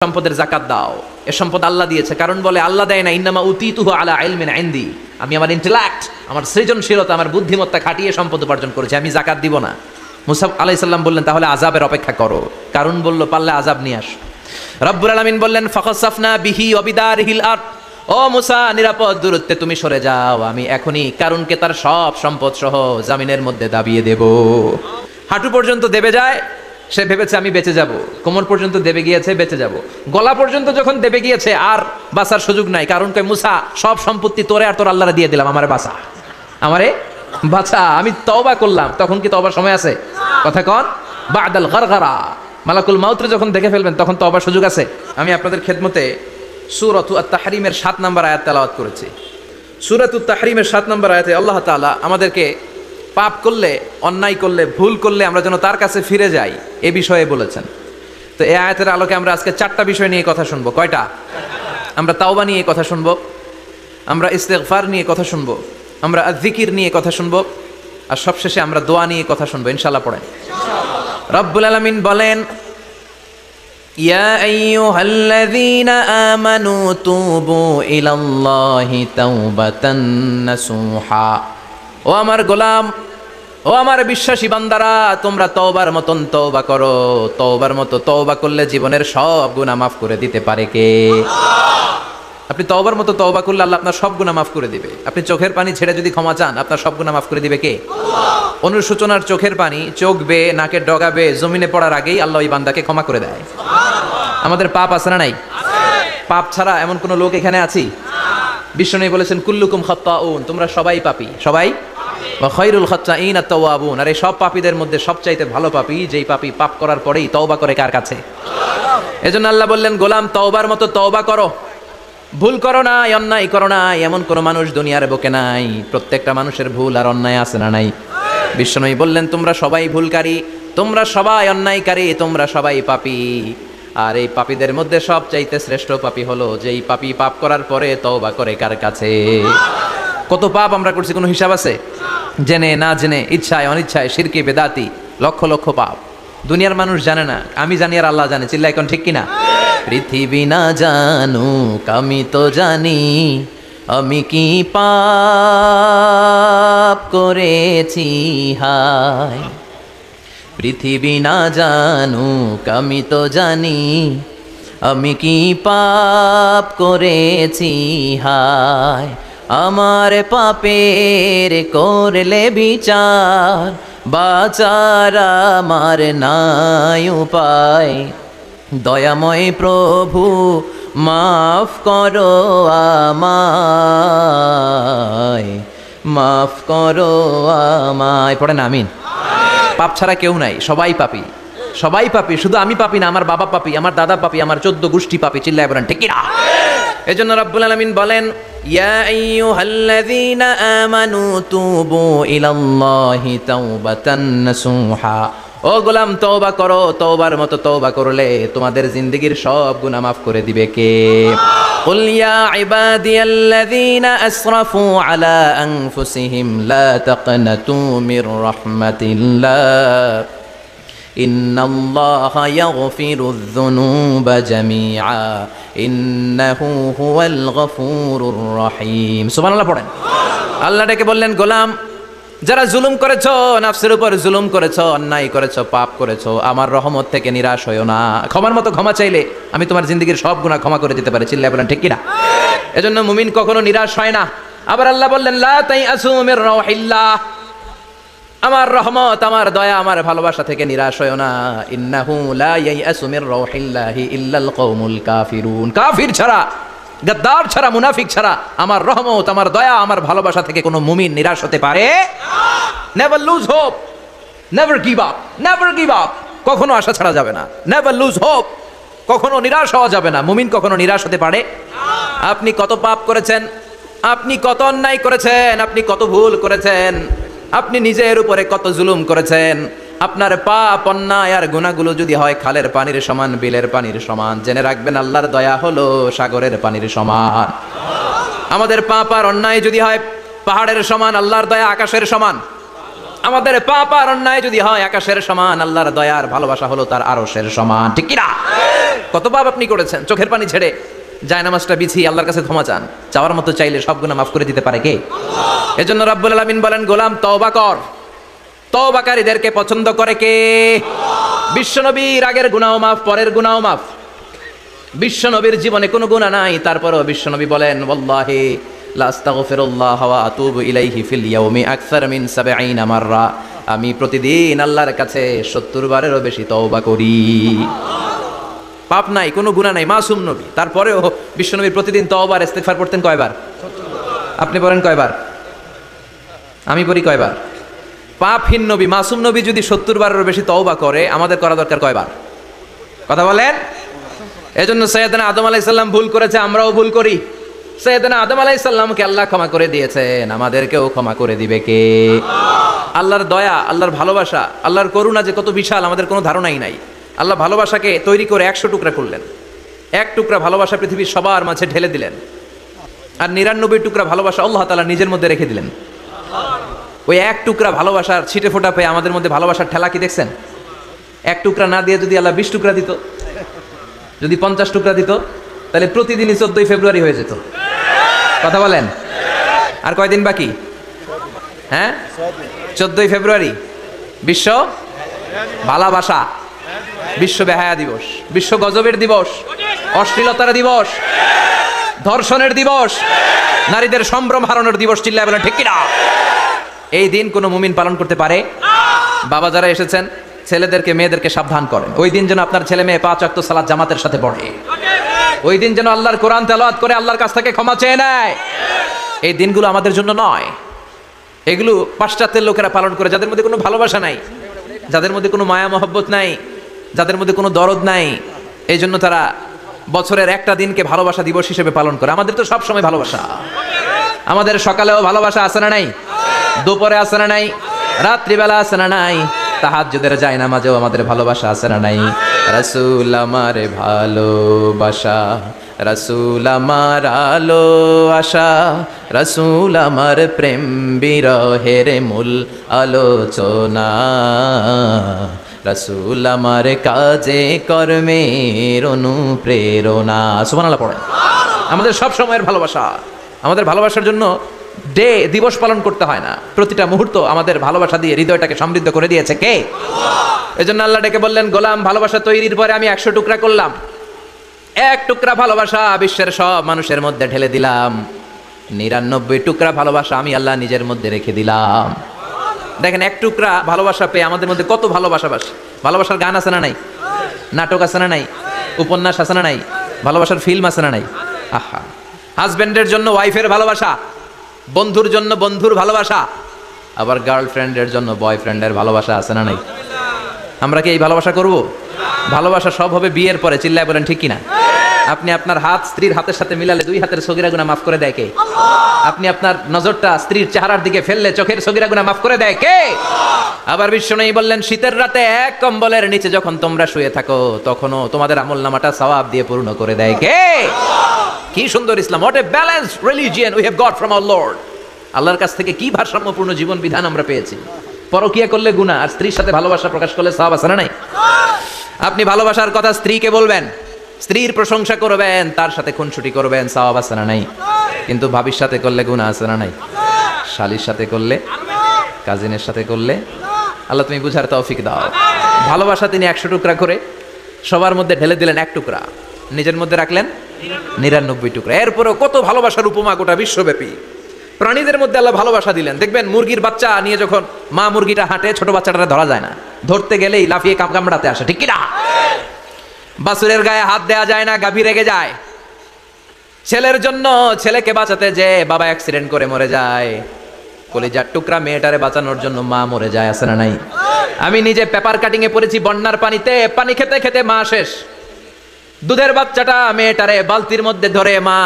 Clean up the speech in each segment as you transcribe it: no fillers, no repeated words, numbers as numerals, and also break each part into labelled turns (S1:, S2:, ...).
S1: সম্পদের যাকাত দাও। এ সম্পদ আল্লাহ দিয়েছে, কারণ বলে আল্লাহ দেয় না ইন্নামা উতীতুহু আলা ইলমিন ইনদি, আমি আমার ইন্টেলেক্ট, আমার সৃজনশীলতা, আমার বুদ্ধিমত্তা খাটিয়ে সম্পদ উপার্জন করেছি, আমি যাকাত দিব না। মুসা আলাইহিস সালাম বললেন তাহলে আযাবের অপেক্ষা করো, কারণ বলল পারলে আযাব নিয়ে আস। রব্বুল আলামিন বললেন ফাখাসাফনা বিহি ওয়া বিদারিহিল আরদ, ও মুসা নিরাপদ দূরত্বে তুমি সরে যাও, আমি এখনই কারণকে তার সব সম্পদ সহ জামিনের মধ্যে দাবিয়ে দেব। হাঁটু পর্যন্ত দেবে যায়, সে ভেবেছে আমি বেঁচে যাব, কোমর পর্যন্ত দেবে গিয়েছে বেঁচে যাব, গলা পর্যন্ত যখন দেবে গিয়েছে আর বাঁচার সুযোগ নাই, কারণ কই মুসা সব সম্পত্তি তোরে আর তোর আল্লাহরে দিয়ে দিলাম, আমারে বাঁচা, আমারে বাঁচা, আমি তওবা করলাম। তখন কি তওবার সময় আছে? কথা কন, বাদাল গারগারা, মালাকুল মাউত যখন দেখে ফেলবেন তখন তওবার সুযোগ আছে। আমি আপনাদের খেদমতে সূরাতুত আত-তাহরিমের ৭ নম্বর আয়াত তেলাওয়াত করেছি। সূরাতুত তাহরিমের ৭ নম্বর আয়াতে আল্লাহ তাআলা আমাদেরকে পাপ করলে, অন্যায় করলে, ভুল করলে আমরা যেন তার কাছে ফিরে যাই এ বিষয়ে বলেছেন। তো এই আয়াতের আলোকে আমরা আজকে 4টা বিষয় নিয়ে কথা শুনবো। কয়টা? আমরা তাওবা নিয়ে কথা শুনবো, আমরা ইস্তেগফার নিয়ে কথা শুনবো, আমরা আয-যিকির নিয়ে কথা শুনবো, আর সবশেষে আমরা দোয়া নিয়ে কথা শুনবো ইনশাআল্লাহ। পড়েন। রব্বুল আলামিন বলেন ইয়া আইয়ুহাল্লাযীনা আমানু তুবু ইলাল্লাহি তাওবাতান নাসুহা, ও আমার গোলাম, ও আমার বিশ্বাসী বান্দারা, তোমরা তওবার মতন তওবা করো। তওবার মতো তওবা করলে জীবনের সব গুনাহ মাফ করে দিতে পারে কে? আপনি তওবার মতো তওবা করলে আল্লাহ আপনার সব গুনাহ মাফ করে দিবে। আপনি চোখের পানি ছেড়ে যদি ক্ষমা চান, আপনার সব গুনাহ মাফ করে দিবে কে? অনুশোচনার চোখের পানি চোখ বেয়ে নাকের ডগা বেয়ে জমিনে পড়ার আগেই আল্লাহ ওই বান্দাকে ক্ষমা করে দেয়। আমাদের পাপ আছে না নাই? পাপ ছাড়া এমন কোন লোক এখানে আছি? বিশ্বনবী বলেছেন কুল্লুকুম খাত্তাউন, তোমরা সবাই পাপী, সবাই, ওয়া খায়রুল খাত্তাইন আত-তাওয়াবুন, আর এই সব পাপীদের মধ্যে সবচাইতে ভালো পাপী যেই পাপী পাপ করার পরেই তওবা করে কার কাছে? এজন্য আল্লাহ বললেন গোলাম তওবার মতো তওবা করো, ভুল করো না, অন্যায় করো না, এমন কোন মানুষ দুনিয়ার বুকে নাই। প্রত্যেকটা মানুষের ভুল আর অন্যায় আছে না নাই? বিশ্বনবী বললেন তোমরা সবাই ভুলকারী, তোমরা সবাই অন্যায়কারী, তোমরা সবাই পাপী, আর এই পাপীদের মধ্যে সবচাইতে শ্রেষ্ঠ পাপী হলো যেই পাপী পাপ করার পরে তওবা করে কার কাছে? কত পাপ আমরা করছি কোনো হিসাব আছে? জেনে না জেনে, ইচ্ছায় অনিচ্ছায়, শিরকে বেদাতি, লক্ষ লক্ষ পাপ। দুনিয়ার মানুষ জানে না, আমি জানি আর আল্লাহ জানে। চিল্লা এখন ঠিক কিনা? পৃথিবী না জানুক আমি তো জানি, আমি কি পাপ করেছি হায়। পৃথিবী না জানুক আমি তো জানি, আমি কি পাপ করেছি হায়। আমার পাপের করলে বিচার, বাঁচার আমার নাই উপায়। দয়াময় প্রভু মাফ করো আমায়, মাফ করো আমায়। পড়েন আমিন। পাপ ছাড়া কেউ নাই, সবাই পাপী, সবাই পাপী, শুধু আমি পাপী না, আমার বাবা পাপী, আমার দাদা পাপী, আমার 14 গোষ্ঠী পাপী। চিল্লায় বলেন ঠিক কিনা? এজন্য রব্বুল আলামিন বলেন ইয়া আইয়ুহাল্লাযীনা আমানু তুবু ইলাল্লাহি তাওবাতান নাসুহা, ও গোলাম তওবা করো, তওবার মতো তওবা করলে তোমাদের জিন্দেগীর সব গুনাহ মাফ করে দিবে কে? কুল ইয়া ইবাদিয়াল্লাযীনা আসরাফু আলা আনফুসিহিম লা তাকনাতু মির রাহমাতিল্লাহ ইন্নাল্লাহা ইয়াগফিরুয যুনুবা জামিআ ইন্নাহু হুয়াল গফুরুর রহিম। সুবহানাল্লাহ পড়েন। আল্লাহ ডেকে বললেন গোলাম, যারা জুলুম করেছো, নফসের উপর জুলুম করেছো, অন্যায় করেছো, পাপ করেছো, আমার রহমত থেকে নিরাশ হয়ো না। ক্ষমার মতো ক্ষমা চাইলে আমি তোমার জিন্দেগীর সব গুনাহ ক্ষমা করে দিতে পারি। চিল্লায় বলেন ঠিক কিনা? এজন্য মুমিন কখনো নিরাশ হয় না। আবার আল্লাহ বললেন লা তাইআসু মির রাউহিল্লাহ, আমার রহমত, আমার দয়া, আমার ভালোবাসা থেকে নিরাশ হয়ো না। ইন্নাহু লা ইয়াইআসু মির রাউহিল্লাহি ইল্লাল কওমুল কাফিরুন, কাফির ছাড়া, গাদ্দার ছাড়া, মুনাফিক ছাড়া আমার রহমত, আমার দয়া, আমার ভালোবাসা থেকে কোনো মুমিন নিরাশ হতে পারে না। Never lose hope, never give up, never give up, কখনো আশা ছাড়া যাবে না। নেভার লুজ হোপ, কখনো নিরাশ হওয়া যাবে না। মুমিন কখনো নিরাশ হতে পারে না। আপনি কত পাপ করেছেন, আপনি কত অন্যায় করেছেন, আপনি কত ভুল করেছেন, আপনি নিজের উপরে কত জুলুম করেছেন, আপনার পাপ অন্যায় আর গুনাহগুলো যদি হয় খালের পানির সমান, বিলের পানির সমান, জেনে রাখবেন আল্লাহর দয়া হলো সাগরের পানির সমান। আমাদের পাপ আর অন্যায় যদি হয় পাহাড়ের সমান, আল্লাহর দয়া আকাশের সমান। আমাদের পাপ আর অন্যায় যদি হয় আকাশের সমান, আল্লাহর দয়ার ভালোবাসা হলো তার আরশের সমান। ঠিক কি না? কত পাপ আপনি করেছেন, চোখের পানি ছেড়ে জায়নামাজটা বিছিয়ে আল্লাহর কাছে ক্ষমা চান। চাওয়ার মতো চাইলে সব গুনাহ মাফ করে দিতে পারে কে? এজন্য রাব্বুল আলামিন বলেন, গোলাম তওবা কর। তওবাকারীদেরকে পছন্দ করে কে? বিশ্বনবীর আগের গুনাহ মাফ, পরের গুনাহ মাফ। বিশ্বনবীর জীবনে কোনো গুনাহ নাই, তারপরেও বিশ্বনবী বলেন, ওয়াল্লাহি লা আস্তাগফিরুল্লাহ ওয়া আতুবু ইলাইহি ফিল ইয়াউমি আকসার মিন ৭০ মাররা। আমি প্রতিদিন আল্লাহর কাছে ৭০ বারেরও বেশি তওবা করি। পাপ নাই, কোনো গুনাহ নাই, মাসুম নবী, তারপরেও বিশ্বনবী প্রতিদিন তওবার ইস্তিগফার করতেন কয়বার? আপনি বলেন কয়বার? আমি বলি কয়বার? পাপহীন নবী, মাসুম নবী যদি ৭০ বারেরও বেশি তওবা করে, আমাদের করা দরকার কয়বার? কথা বলেন। এজন্য সৈয়দনা আদম আলাইহিস সালাম ভুল করেছে, আমরাও ভুল করি। সৈয়দনা আদম আলাইহিস সালামকে আল্লাহ ক্ষমা করে দিয়েছেন, আমাদেরকেও ক্ষমা করে দিবে কে? আল্লাহর দয়া, আল্লাহর ভালোবাসা, আল্লাহর করুণা যে কত বিশাল আমাদের কোনো ধারণাই নাই। আল্লাহ ভালোবাসাকে তৈরি করে ১০০ টুকরা করলেন। এক টুকরা ভালোবাসা পৃথিবীর সবার মাঝে ঢেলে দিলেন, আর ৯৯ টুকরা ভালোবাসা আল্লাহ তাআলা নিজের মধ্যে রেখে দিলেন। ওই এক টুকরা ভালোবাসার ছিটে ফোটা পেয়ে আমাদের মধ্যে ভালোবাসার ঠেলা কি দেখছেন? এক টুকরা না দিয়ে যদি আল্লাহ ২০ টুকরা দিত, যদি ৫০ টুকরা দিত, তাহলে প্রতিদিনই ১৪ই ফেব্রুয়ারি হয়ে যেত। কথা বলেন। আর কয়দিন বাকি? হ্যাঁ, ১৪ই ফেব্রুয়ারি বিশ্ব ভালোবাসা, বিশ্ব বেহায়া দিবস, বিশ্ব গজবের দিবস, অশ্লীলতার দিবস, ধর্ষণের দিবস, নারীদের সম্ভ্রম হারানোর দিবস। চিল্লায় বলেন ঠিক কিনা? এই দিন কোনো মুমিন পালন করতে পারে? বাবা যারা এসেছেন, ছেলেদেরকে মেয়েদেরকে সাবধান করেন, ওই দিন যেন আপনার ছেলে মেয়ে ৫ ওয়াক্ত সালাত জামাতের সাথে পড়ে। ওই দিন যেন আল্লাহর কোরআন তেলাওয়াত করে আল্লাহর কাছ থেকে ক্ষমা চেয়ে নেয়। এই দিনগুলো আমাদের জন্য নয়, এগুলো পাশ্চাত্যের লোকেরা পালন করে, যাদের মধ্যে কোনো ভালোবাসা নাই, যাদের মধ্যে কোনো মায়া মহব্বত নাই, যাদের মধ্যে কোনো দরদ নাই। এই জন্য তারা বছরের একটা দিনকে ভালোবাসা দিবস হিসেবে পালন করে। আমাদের তো সব সময় ভালোবাসা, আমাদের সকালেও ভালোবাসা আছে না নাই? দুপুরে আছে না নাই? রাত্রিবেলা আছে না নাই? তাহাজ্জুদের জায়নামাজেও আমাদের ভালোবাসা আছে না নাই? রাসূল আমার ভালোবাসা, রাসূল আমার আলো আশা, রাসূল আমার প্রেম বিরহের মূল আলোচনা, রাসূল আমার কাজে কর্মের অনুপ্রেরণা। সুবহানাল্লাহ পড়েন। আমাদের সব সময়ের ভালোবাসা, আমাদের ভালোবাসার জন্য দিবস পালন করতে হয় না, প্রতিটা মুহূর্ত আমাদের ভালোবাসা দিয়ে হৃদয়টাকে সমৃদ্ধ করে দিয়েছে কে? এজন্য আল্লাহ ডেকে বললেন, গোলাম ভালোবাসা তৈরির পরে আমি ১০০ টুকরা করলাম। এক টুকরা ভালোবাসা বিশ্বের সব মানুষের মধ্যে ঢেলে দিলাম, ৯৯ টুকরা ভালোবাসা আমি আল্লাহ নিজের মধ্যে রেখে দিলাম। দেখেন, এক টুকরা ভালোবাসা পেয়ে আমাদের মধ্যে কত ভালোবাসা বাসে। ভালোবাসার গান আছে না নাই? নাটক আছে না নাই? উপন্যাস আছে না নাই? ভালোবাসার ফিল্ম আছে না নাই? আহা, হাজবেন্ডের জন্য ওয়াইফের ভালোবাসা, বন্ধুর জন্য বন্ধুর ভালোবাসা, আবার গার্লফ্রেন্ডের জন্য বয়ফ্রেন্ডের ভালোবাসা আছে না নাই? আমরা কি এই ভালোবাসা করব? ভালোবাসা সব হবে বিয়ের পরে। চিল্লায় বলেন ঠিক কিনা? আপনি আপনার হাত স্ত্রীর হাতের সাথে মিলালে ২ হাতের সগীরা গুনাহ মাফ করে দেয় কে? আপনি আপনার নজরটা স্ত্রীর চেহারার দিকে ফেললে চোখের সগীরা গুনাহ মাফ করে দেয় কে? আবার বিশ্বনবী বললেন, শীতের রাতে এক কম্বলের নিচে যখন তোমরা শুয়ে থাকো, তখনও তোমাদের আমলনামাটা সওয়াব দিয়ে পূর্ণ করে দেয় কে? কি সুন্দর Islam! What a balanced religion we have got from our lord. আল্লাহর কাছ থেকে কি ভারসাম্যপূর্ণ জীবন বিধান আমরা পেয়েছি। পরকিয়া করলে গুনাহ, আর স্ত্রীর সাথে ভালোবাসা প্রকাশ করলে সওয়াব আছে না নাই? আপনি ভালোবাসার কথা স্ত্রীকে বলবেন, স্ত্রীর প্রশংসা করবেন, তার সাথে খুনসুটি করবেন, সওয়াব আছে না নাই? কিন্তু ভাবির সাথে করলে গুনাহ আছে না নাই? শালীর সাথে করলে, কাজিনের সাথে করলে, আল্লাহ তুমি বুঝার তৌফিক দাও। ভালোবাসা তিনি ১০০ টুকরা করে সবার মধ্যে ঢেলে দিলেন, এক টুকরা নিজের মধ্যে রাখলেন ৯৯ টুকরা। এরপরও কত ভালোবাসার উপমা গোটা বিশ্বব্যাপী। প্রাণীদের মধ্যে আল্লাহ ভালোবাসা দিলেন। দেখবেন মুরগির বাচ্চা নিয়ে যখন মা মুরগিটা হাঁটে, ছোট বাচ্চাটা ধরা যায় না, ধরতে গেলেই লাফিয়ে কামড়াতে আসে, ঠিক কিনা? বাছুরের গায়ে হাত দেয়া যায় না, গাভী রেগে যায়। ছেলের জন্য ছেলেকে বাঁচাতে যে বাবা অ্যাক্সিডেন্ট করে মরে যায়, কলিজার টুকরা মেয়েটারে বাঁচানোর জন্য মা মরে যায়, আছে না নাই? আমি নিজে পেপার কাটিং এ পড়েছি, বন্যার পানিতে পানি খেতে খেতে মা শেষ। দুধের বাচ্চাটা মেয়েটারে বালতির মধ্যে ধরে মা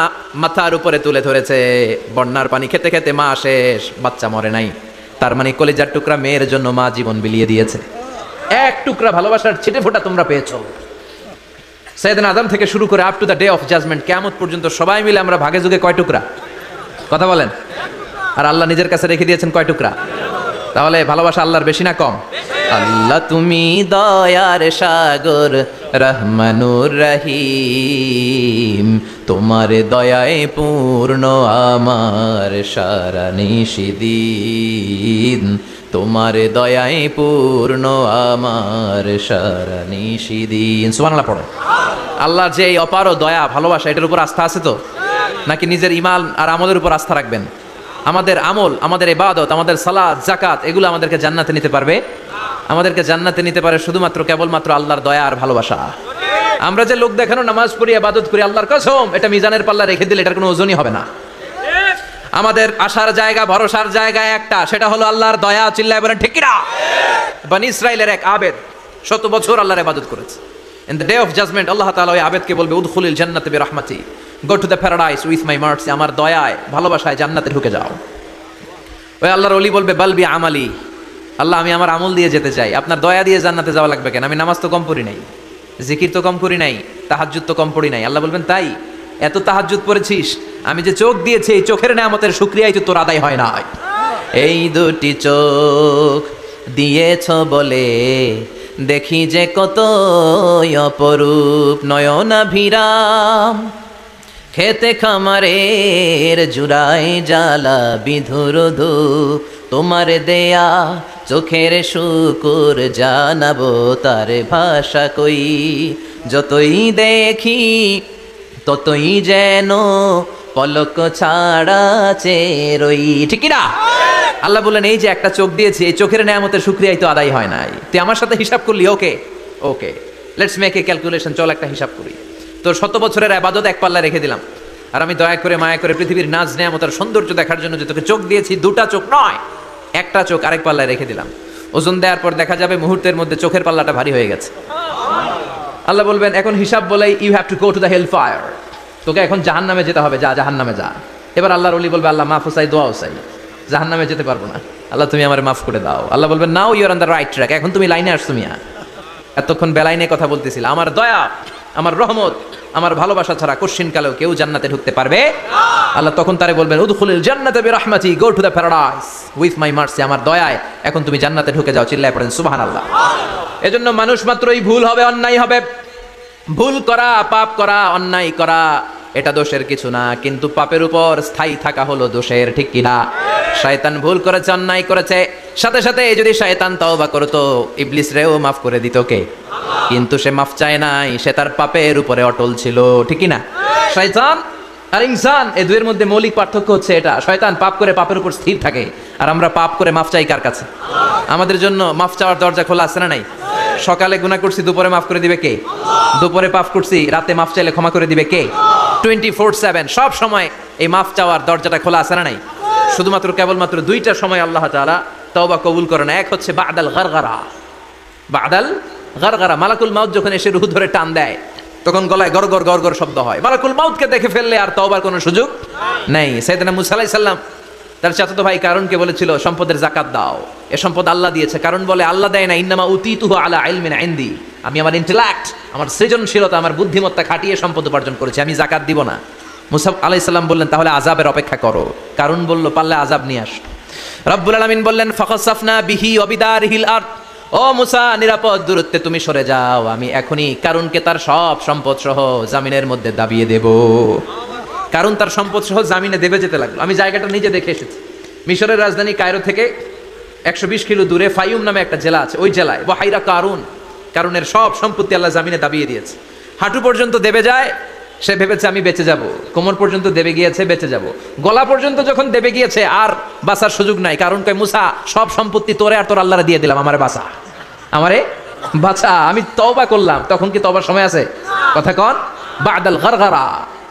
S1: মাথার উপরে তুলে ধরেছে, বন্যার পানি খেতে খেতে মা শেষ, বাচ্চা মরে নাই। তার মানে কলিজার টুকরা মেয়ের জন্য মা জীবন বিলিয়ে দিয়েছে। এক টুকরা ভালোবাসার ছিটে ফোঁটা তোমরা পেয়েছো। সাইয়েদনা আদম থেকে শুরু করে up to the day of judgement, কিয়ামত পর্যন্ত সবাই মিলে আমরা ভাগে যুগে কয় টুকরা? কথা বলেন। আর আল্লাহ নিজের কাছে রেখে দিয়েছেন কয় টুকরা? তাহলে ভালোবাসা আল্লাহর বেশি না কম? আল্লাহ তুমি দয়ার সাগর রহমানুর রহিম, তোমার দয়ায় পূর্ণ আমার সারা নিশিদিন, তোমার দয়ায় পূর্ণ আমার সারা নিশিদিন। সুবহানাল্লাহ পড়ো। আল্লাহর যে এই অপার দয়া ভালোবাসা, এটার উপর আস্থা আছে তো? নাকি নিজের ঈমান আর আমলের উপর আস্থা রাখবেন? আমাদের আমল, আমাদের ইবাদত, আমাদের সালাত, যাকাত, এগুলো আমাদেরকে জান্নাতে নিতে পারবে? আমাদেরকে জান্নাতে নিতে পারে শুধুমাত্র কেবলমাত্র আল্লাহর দয়া আর ভালোবাসা। আমরা যে লোক দেখানো নামাজ পড়ি, ইবাদত করি, আল্লাহর কসম এটা মিজানের পাল্লা রেখে দিলে এটার কোনো ওজনই হবে না। আমাদের আশার জায়গা, ভরসার জায়গা একটা, সেটা হলো আল্লাহর দয়া। চিল্লায় বলেন ঠিক কিনা? বনি ইসরাইলের এক আবেদ 100 বছর আল্লাহর ইবাদত করেছে। In the day of judgment আল্লাহ তাআলা ওই আবেদকে বলবে, উদখুলিল জান্নাতে বিরহমাতি, go to the paradise with my mercy, আমার দয়ায় ভালোবাসায় জান্নাতে ঢুকে যাও। ওই আল্লাহর ওলি বলবে, বালবি আমালি, আল্লাহ আমি আমার আমল দিয়ে যেতে চাই, আপনার দয়া দিয়ে জান্নাতে যাওয়া লাগবে কেন? আমি নামাজ তো কম পড়ি নাই, জিকির তো কম করি নাই, তাহাজ্জুদ তো কম পড়ি নাই। আল্লাহ বলবেন, তাই এত তাহাজ্জুদ পড়েছিস, আমি যে চোখ দিয়েছি এই চোখের নেয়ামতের শুকরিয়াই তো তোর আদায় হয় না। এই দুটি চোখ দিয়েছ বলে দেখি যে কত অপরূপ, নয়নাভিরাম খেতে খামারের জুড়াই জ্বালা বিধুর ধূপ, তোমার দেয়া চোখের শুকুর জানাবো তার ভাষা কই, যতই দেখি ততই যেন পলক ছাড়া চেরই। ঠিক না? আল্লাহ বললেন, এই যে একটা চোখ দিয়েছি, এই চোখের নেয়ামতের শুকরিয়াই তো আদায় হয় নাই। তুই আমার সাথে হিসাব করলি? ওকে ওকে, লেটস মেক এ ক্যালকুলেশন, চল একটা হিসাব করি। তোর 100 বছরের ইবাদত এক পাল্লা রেখে দিলাম, আর আমি দয়া করে মায়া করে পৃথিবীর নাজ নেয়ামতের সৌন্দর্য দেখার জন্য যে তোকে চোখ দিয়েছি, 2টা চোখ নয়, একটা চোখ আরেক পাল্লায় রেখে দিলাম। ওজন দেওয়ার পর দেখা যাবে মুহূর্তের মধ্যে চোখের পাল্লাটা ভারী হয়ে গেছে। আল্লাহ বলবেন, এখন হিসাব বলেই you have to go to the hell fire, তোকে এখন জাহান্নামে যেতে হবে, যা জাহান্নামে যা। এবার আল্লাহর ওলি বলবে, আল্লাহ মাফ চাই, দোয়াও চাই, জাহান্নামে যেতে পারবো না, আল্লাহ তুমি আমার মাফ করে দাও। আল্লাহ বলবেন, now you are on the right track, এখন তুমি লাইনে আসছো মিয়া, এতক্ষণ বেলাইনে কথা বলতেছিল। আমার দয়া, আমার রহমত, আমার ভালোবাসা ছাড়া কোশ্চিন কালেও কেউ জান্নাতে ঢুকতে পারবে আল্লাহ তখন তারে বলবেন, উদখুলিল জান্নাতা বিরহমাতি, go to the paradise with my mercy, আমার দয়ায় এখন তুমি জান্নাতে ঢুকে যাও। চিল্লায় পড়েন সুবহানাল্লাহ। এজন্য মানুষ মাত্রই ভুল হবে, অন্যায় হবে। ভুল করা, পাপ করা, অন্যায় করা এটা দোষের কিছু না, কিন্তু পাপের উপর স্থায়ী থাকা হলো দোষের। ঠিক কিনা? শয়তান ভুল করেছে, অন্যায় করেছে, সাথে সাথে যদি শয়তান তওবা করতো, ইবলিস রেও মাফ করে দিত কে? কিন্তু সে মাফ চায় নাই, সে তার পাপের উপরে অটল ছিল। ঠিক কিনা? শয়তান আর ইনসান, এই দুইয়ের মধ্যে মৌলিক পার্থক্য হচ্ছে এটা, শয়তান পাপ করে পাপের উপর স্থির থাকে, আর আমরা পাপ করে মাফ চাই কার কাছে? আমাদের জন্য মাফ চাওয়ার দরজা খোলা আছে না নাই? সকালে গুনাহ করছি, দুপুরে মাফ করে দিবে কে? দুপুরে পাপ করছি, রাতে মাফ চাইলে ক্ষমা করে দিবে কে? 24/7 সব সময় এই মাফ চাওয়ার দরজাটা খোলা আছে না নাই? শুধুমাত্র কেবলমাত্র 2টা সময় আল্লাহ তাআলা তওবা কবুল করেন। এক হচ্ছে বাদাল গারগারা, বাদাল গারগারা, মালাকুল মাউত যখন এসে রূহ ধরে টান দেয়, তখন গলায় গরগর গরগর শব্দ হয়। মালাকুল মাউতকে দেখে ফেললে আর তওবার কোনো সুযোগ নেই। সাইয়েদনা মুসা আলাইহিস সালাম তার চাচাতো ভাই কারণকে বলেছিল, সম্পদের যাকাত দাও, এ সম্পদ আল্লাহ দিয়েছে। কারণ বলে, আল্লাহ দেয় না, ইন্নামা উতীতুহু আলা ইলমিন ইনদি, আমি আমার ইন্টেলেক্ট, আমার সৃজনশীলতা, আমার বুদ্ধিমত্তা খাটিয়ে সম্পদ উপার্জন করেছি, আমি যাকাত দিব না। মুসা আলাইহিস সালাম বললেন, তাহলে আযাবের অপেক্ষা করো। কারণ বলল, পারলে আযাব নিয়ে আস। রব্বুল আলামিন বললেন, ফাখাসাফনা বিহি ওয়া বিদারিহিল আরদ, ও মুসা নিরাপদ দূরত্বে তুমি সরে যাও, আমি এখনই কারণকে তার সব সম্পদ সহ জামিনের মধ্যে দাবিয়ে দেব। কারণ তার সম্পদ সহ জামিনে দেবে যেতে লাগলো। আমি জায়গাটা নিজে দেখে এসেছি। মিশরের রাজধানী কায়রো থেকে 120 কিলো দূরে ফাইউম নামে একটা জেলা আছে, ওই জেলায় বাহাইরা কারুনের সব সম্পত্তি আল্লাহ জামিনে দাবিয়ে দিয়েছে। হাঁটু পর্যন্ত দেবে যায়, সে ভেবেছে আমি বেঁচে যাব। কোমর পর্যন্ত দেবে গিয়েছে, বেঁচে যাব। গলা পর্যন্ত যখন দেবে গিয়েছে, আর বাঁচার সুযোগ নাই। কারণ কয়, মুসা সব সম্পত্তি তোরে আর তোর আল্লাহরে দিয়ে দিলাম, আমারে বাঁচা, আমারে বাঁচা, আমি তওবা করলাম। তখন কি তওবার সময় আছে? কথা কন। বাদাল গারগারা,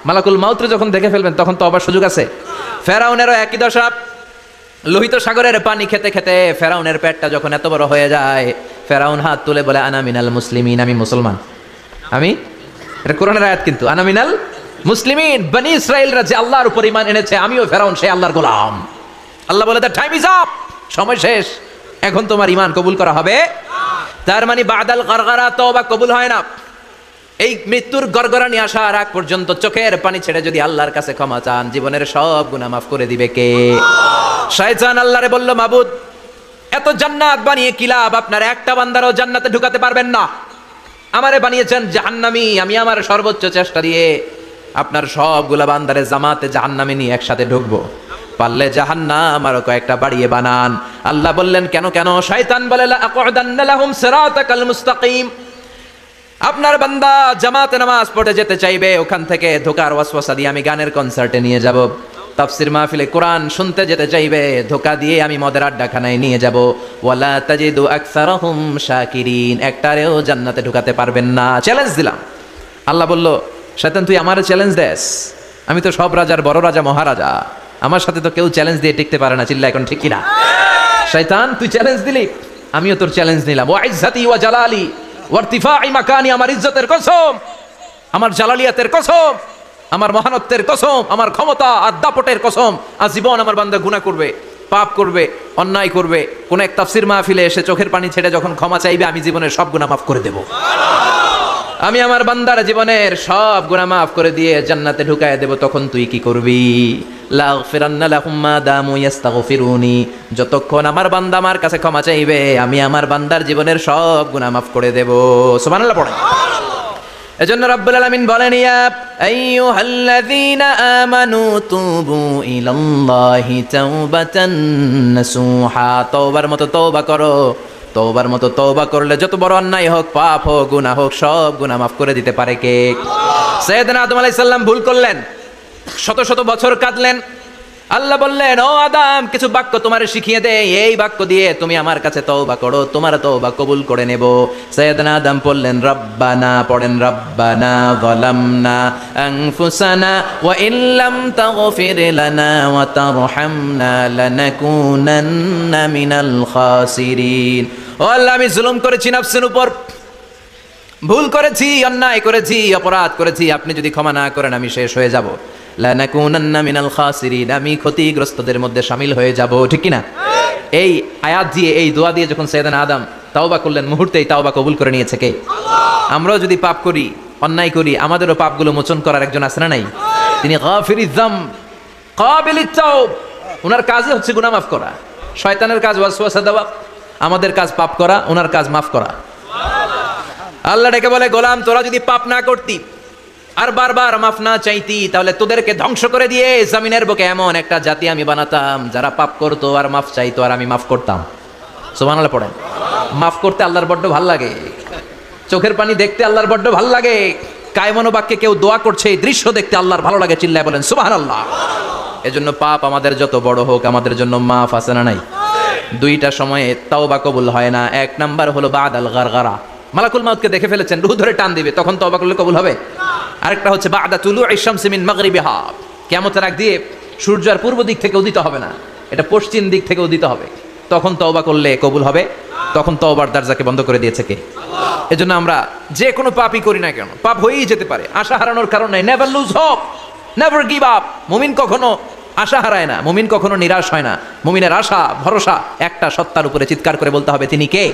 S1: মালাকুল মাউত যখন দেখে ফেলবেন, তখন তওবার সুযোগ আছে? ফেরাউনেরও একই দশা। লোহিত সাগরের পানি খেতে খেতে ফেরাউনের পেটটা যখন এত বড় হয়ে যায়, ফেরাউন হাত তুলে বলে, আনা মিনাল মুসলিমিন, আমি মুসলমান। আমি, এটা কোরআনের আয়াত কিন্তু, আনা মিনাল মুসলিমিন, বনি ইসরাইলরা যে আল্লাহর উপর ঈমান এনেছে, আমিও ফেরাউন সেই আল্লাহর গোলাম। আল্লাহ বলে, দ্য টাইম ইজ আপ, সময় শেষ, এখন তোমার ঈমান কবুল করা হবে। তার মানে বাদাল গারগারা, তওবা কবুল হয় না। এই মৃত্যুর গড়গড়ানি আসার আগ পর্যন্ত চোখের পানি ছেড়ে যদি আল্লাহর কাছে ক্ষমা চান, জীবনের সব গুনাহ মাফ করে দিবে কে? শয়তান আল্লাহরে বলল, মাবুদ এত জান্নাত বানিয়ে কি লাভ? আপনার একটা বান্দারও জান্নাতে ঢুকাতে পারবেন না। আমারে বানিয়েছেন জাহান্নামী, আমি আমার সর্বোচ্চ চেষ্টা দিয়ে আপনার সবগুলা বান্দারে জামাতে জাহান্নামে নিয়ে একসাথে ঢুকবো। পারলে জাহান্নাম আরো কয়েকটা বাড়িয়ে বানান। আল্লাহ বললেন কেন কেন? শয়তান বলে লা আকুদান্না লাহুম সিরাতাকাল মুস্তাকিম। আপনার বান্দা জামাতে নামাজ পড়ে যেতে চাইবে, ওখান থেকে ধোকার ওয়াসওয়াসা দিয়ে আমি গানের কনসার্টে নিয়ে যাব। তাফসির মাহফিলে কোরআন শুনতে যেতে চাইবে, ধোকা দিয়ে আমি মদের আড্ডাখানায় নিয়ে যাব। ওয়ালা তাজিদু আকসারাহুম শাকিরিন। একটারেও জান্নাতে ঢুকাতে পারবেন না। চ্যালেঞ্জ দিলাম। আল্লাহ বলল, শয়তান তুই আমারে চ্যালেঞ্জ দেস? আমি তো সব রাজার বড় রাজা, মহারাজা। আমার সাথে তো কেউ চ্যালেঞ্জ দিয়ে টিকতে পারে না। চিল্লা এখন ঠিক কিনা? শয়তান তুই চ্যালেঞ্জ দিলি, আমিও তোর চ্যালেঞ্জ নিলাম। ওয়া ইজ্জাতি ওয়া জালালি ওয়া ইরতিফাই মাকানি, আমার ইজ্জতের কসম, আমার জালালিয়াতের কসম, আমার মহানত্বের কসম, আমার ক্ষমতা আর দাপটের কসম, আজীবন আমার বান্দা গুনাহ করবে, পাপ করবে, অন্যায় করবে। কোন এক তাফসির মাহফিলে এসে চোখের পানি ছেড়ে যখন ক্ষমা চাইবে, আমি জীবনের সব গুনাহ মাফ করে দেব। আমি আমার বান্দার জীবনের সব গুনাহ মাফ করে দিয়ে জান্নাতে ঢুকায় দেব। তখন তুই কি করবি? লাগফিরান্না লাহুম মা দামু ইস্তাগফিরুনি। যতক্ষণ আমার বান্দা আমার কাছে ক্ষমা চাইবে, আমি আমার বান্দার জীবনের সব গুনাহ মাফ করে দেব। সুবহানাল্লাহ পড়ে। এজন্য রব্বুল আলামিন বলেন, ইয়া আইয়ুহাল্লাযীনা আমানু তুবু ইলাল্লাহি তাওবাতান নাসুহা। তওবার মতো তওবা করো। তওবার মতো তওবা করলে যত বড় অন্যায় হোক, পাপ হোক, গুনাহ হোক, সব গুনাহ মাফ করে দিতে পারে কে? সাইয়েদনা আদম আলাইহিস সালাম ভুল করলেন, শত শত বছর কাঁদলেন। আল্লাহ বললেন, ও আদম, কিছু বাক্য তোমারে শিখিয়ে দেই, এই বাক্য দিয়ে তুমি আমার কাছে তওবা করো, তোমার তওবা কবুল করে নেব। সাইয়েদনা আদম বললেন, রব্বানা, পড়েন, রব্বানা যালামনা আনফুসানা ওয়া ইল্লাম তাগফির লানা ওয়া তারহামনা লানাকুনান্না মিনাল খাসিরিন। ও আল্লাহ, আমি জুলুম করেছি নফসের উপর, ভুল করেছি, অন্যায় করেছি, অপরাধ করেছি। আপনি যদি ক্ষমা না করেন, আমি শেষ হয়ে যাব। লানাকুনান্না মিনাল খাসিরিন, আমি ক্ষতিগ্রস্তদের মধ্যে শামিল হয়ে যাব। ঠিক কি না? এই আয়াত দিয়ে, এই দোয়া দিয়ে যখন সাইয়েদনা আদম তাওবা করলেন, মুহূর্তেই তাওবা কবুল করে নিয়েছে কে? আমরাও যদি পাপ করি, অন্যায় করি, আমাদেরও পাপগুলো মোচন করার একজন আছে না নাই? তিনি গাফিরিয যাম কাবিলিত তাওব। ওনার কাজই হচ্ছে গুনাহ মাফ করা। শয়তানের কাজ ওয়াসওয়াসা দেওয়া, আমাদের কাজ পাপ করা, ওনার কাজ মাফ করা। আল্লাহ ডেকে বলে, গোলাম, তোরা যদি পাপ না করতি আর বারবার মাফ না চাইতি, তাহলে তোদেরকে ধ্বংস করে দিয়ে জমিনের বুকে এমন একটা জাতি আমি বানাতাম যারা পাপ করতো আর মাফ চাইতো, আর আমি মাফ করতাম। সুবহানাল্লাহ পড়েন। মাফ করতে আল্লাহর বড্ড ভাল লাগে, চোখের পানি দেখতে আল্লাহর বড্ড ভাল লাগে। কায়মনো বাক্যে কেউ দোয়া করছে, এই দৃশ্য দেখতে আল্লাহর ভালো লাগে। চিল্লায় বলেন সুবহানাল্লাহ। এজন্য পাপ আমাদের যত বড় হোক, আমাদের জন্য মাফ আছে না নাই? দুইটা সময়ে তাওবা কবুল হয় না। এক নাম্বার হলো বাদাল গারগারা, মালাকুল মাউতকে দেখে ফেলেছেন, রূহ ধরে টান দিবে, তখন তওবা করলে কবুল হবে। আরেকটা হচ্ছে বাদা তুলুই শামসি মিন মাগরিবিহা, কিয়ামতের আগ দিয়ে সূর্য আর পূর্ব দিক থেকে উদিত হবে না, এটা পশ্চিম দিক থেকে উদিত হবে। তখন তওবা করলে কবুল হবে। তখন তওবার দরজাকে বন্ধ করে দিয়েছে কে? এজন্য আমরা যে কোনো পাপই করি না কেন, পাপ হয়েই যেতে পারে, আশা হারানোর কারণ নাই। Never lose hope, never give up. মুমিন কখনো আশা হারায় না, মুমিন কখনো নিরাশ হয় না। মুমিনের আশা ভরসা একটা সত্তার উপরে, চিৎকার করে বলতে হবে, তিনি কে?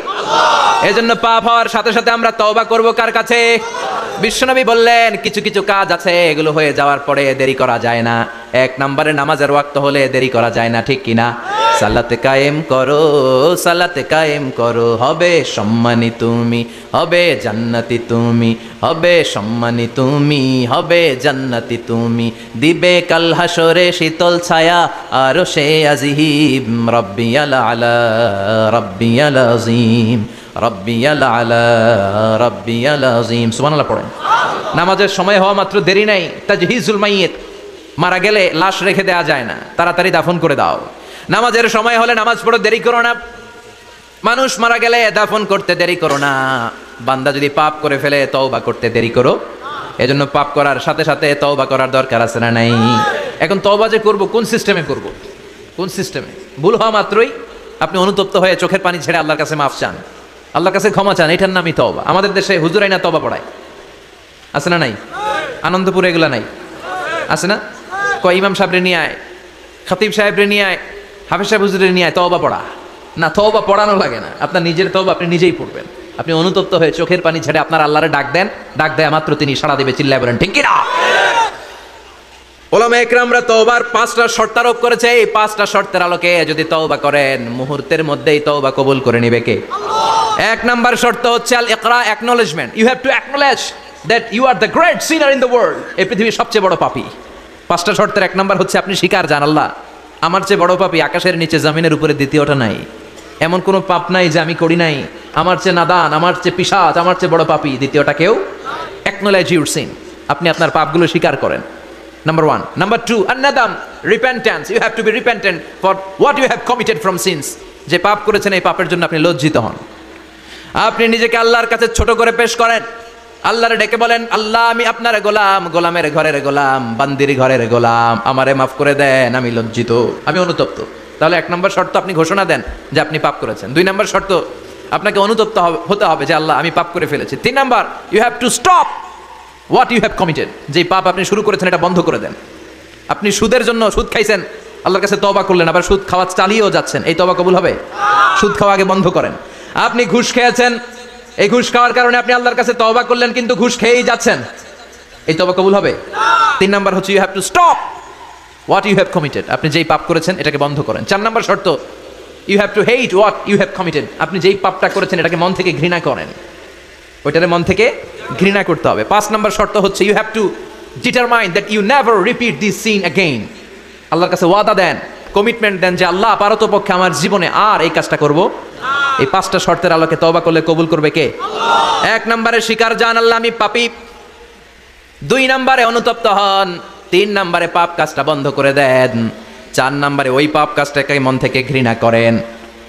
S1: এজন্য পাপ হওয়ার সাথে সাথে আমরা তওবা করব কার কাছে? বিশ্বনবী বললেন, কিছু কিছু কাজ আছে, এগুলো হয়ে যাওয়ার পরে দেরি করা যায় না। এক নম্বরে নামাজের ওয়াক্ত হলে দেরি করা যায় না, ঠিক কিনা? সালাতে কায়েম করো, সালাতে কায়েম করো, হবে সম্মানী তুমি, হবে জান্নাতি তুমি, হবে সম্মানী তুমি, হবে জান্নাতি তুমি, দিবে কাল হাসরে শীতল ছায়া আরশে আজিম, রব্বিয়াল আলা রব্বিয়াল আযীম, রব্বিয়াল আলা রব্বিয়াল আযীম। সুবহানাল্লাহ পড়েন। নামাজের সময় হওয়া মাত্র দেরি নাই। তাজহিজুল মাইয়িত, মারা গেলে লাশ রেখে দেওয়া যায় না, তাড়াতাড়ি দাফন করে দাও। নামাজের সময় হলে নামাজ পড়ো, দেরি করো না। মানুষ মারা গেলে দাফন করতে দেরি করো না। বান্দা যদি পাপ করে ফেলে, তওবা করতে দেরি করো। এজন্য পাপ করার সাথে সাথে তওবা করার দরকার আছে না নাই? এখন তওবা যে করব, কোন সিস্টেমে করব? কোন সিস্টেমে? ভুল হওয়া মাত্রই আপনি অনুতপ্ত হয়ে চোখের পানি ছেড়ে আল্লাহর কাছে মাফ চান, আল্লাহর কাছে ক্ষমা চান, এটার নামই তওবা। আমাদের দেশে হুজুরাই না তওবা পড়ায়, আছে না নাই? আনন্দপুরে এগুলা নাই, আছে না? কয় ইমাম সাহেবরে নিয়ে আয়, খতিব সাহেবরে নিয়ে আয়, হাফেজ সাহেব হুজুরে নিয়ে আয়, তওবা পড়া। না, তওবা পড়ানো লাগে না, আপনার নিজের তওবা আপনি নিজেই পড়বেন। আপনি অনুতপ্ত হয়ে চোখের পানি ছেড়ে আপনার আল্লাহরে ডাক দেন, ডাক দেয়া মাত্র তিনি সাড়া দিবে। চিল্লায় বলেন ঠিক কি না? ওলামা একরামরা তওবার 5টা শর্ত আরোপ করেছে। এই 5টা শর্তের আলোকে যদি তওবা করেন মুহূর্তের মধ্যেই তওবা কবুল করে নেবে কে? 1 নাম্বার শর্ত হচ্ছে আল ইকরা, acknowledgement. You have to acknowledge that you are the great sinner in the world. এই পৃথিবীর সবচেয়ে বড় পাপী। 5টা শর্তের 1 নাম্বার হচ্ছে আপনি স্বীকার জান আল্লাহ আমার চেয়ে বড় পাপী আকাশের নিচে জমিনের উপরে দ্বিতীয়টা নাই। এমন কোনো পাপ নাই যে আমি করি নাই। আমার চেয়ে নাদান, আমার চেয়ে পিশাচ, আমার চেয়ে বড় পাপী দ্বিতীয়টা কেউ। অ্যাকনলেজ ইউর সিন, আপনি আপনার পাপগুলো স্বীকার করেন। Number 1. Number 2, an-nadam, repentance. You have to be repentant for what you have committed from sins. যে পাপ করেছেন এই পাপের জন্য আপনি লজ্জিত হন। আপনি নিজেকে আল্লাহর কাছে ছোট করে পেশ করেন। আল্লাহরে ডেকে বলেন, আল্লাহ আমি আপনার গোলাম, গোলামের ঘরের গোলাম, বান্দির ঘরের গোলাম, আমারে মাফ করে দেন, আমি লজ্জিত, আমি অনুতপ্ত। তাহলে 1 নম্বর শর্ত আপনি ঘোষণা দেন যে আপনি পাপ করেছেন। 2 নম্বর শর্ত আপনাকে অনুতপ্ত হতে হবে যে আল্লাহ আমি পাপ করে ফেলেছি। 3 number, you have to stop what you have committed. যে পাপ আপনি শুরু করেছেন এটা বন্ধ করে দেন। আপনি সুদের জন্য সুদ খাইছেন, আল্লাহর কাছে তওবা করলেন, আবার সুদ খাওয়া চালিয়েও যাচ্ছেন, এই তওবা কবুল হবে? সুদ খাওয়া আগে বন্ধ করেন। আপনি ঘুষ খেয়েছেন, এই ঘুষ খাওয়ার কারণে আপনি আল্লাহর কাছে তওবা করলেন কিন্তু ঘুষ খেয়েই যাচ্ছেন, এই তওবা কবুল হবে? 3 নাম্বার হচ্ছে you have to stop what you have committed. আপনি যেই পাপ করেছেন এটাকে বন্ধ করেন। 4 নাম্বার শর্ত, you have to hate what you have committed. আপনি যেই পাপটা করেছেন এটাকে মন থেকে ঘৃণা করেন, ওইটারে মন থেকে ঘৃণা করতে হবে। 5 নম্বর শর্ত হচ্ছে you have to determine that you never repeat this sin again. আল্লাহর কাছে ওয়াদা দেন, কমিটমেন্ট দেন যে আল্লাহ পারতপক্ষে আমার জীবনে আর এই কাজটা করব। এই 5টা শর্তের আলোকে তওবা করলে কবুল করবে কে? 1 নম্বরে স্বীকার জান আল্লাহ আমি পাপী। 2 নম্বরে অনুতপ্ত হন। 3 নম্বরে পাপ কাজটা বন্ধ করে দেন। 4 নম্বরে ওই পাপ কাজটাকে মন থেকে ঘৃণা করেন।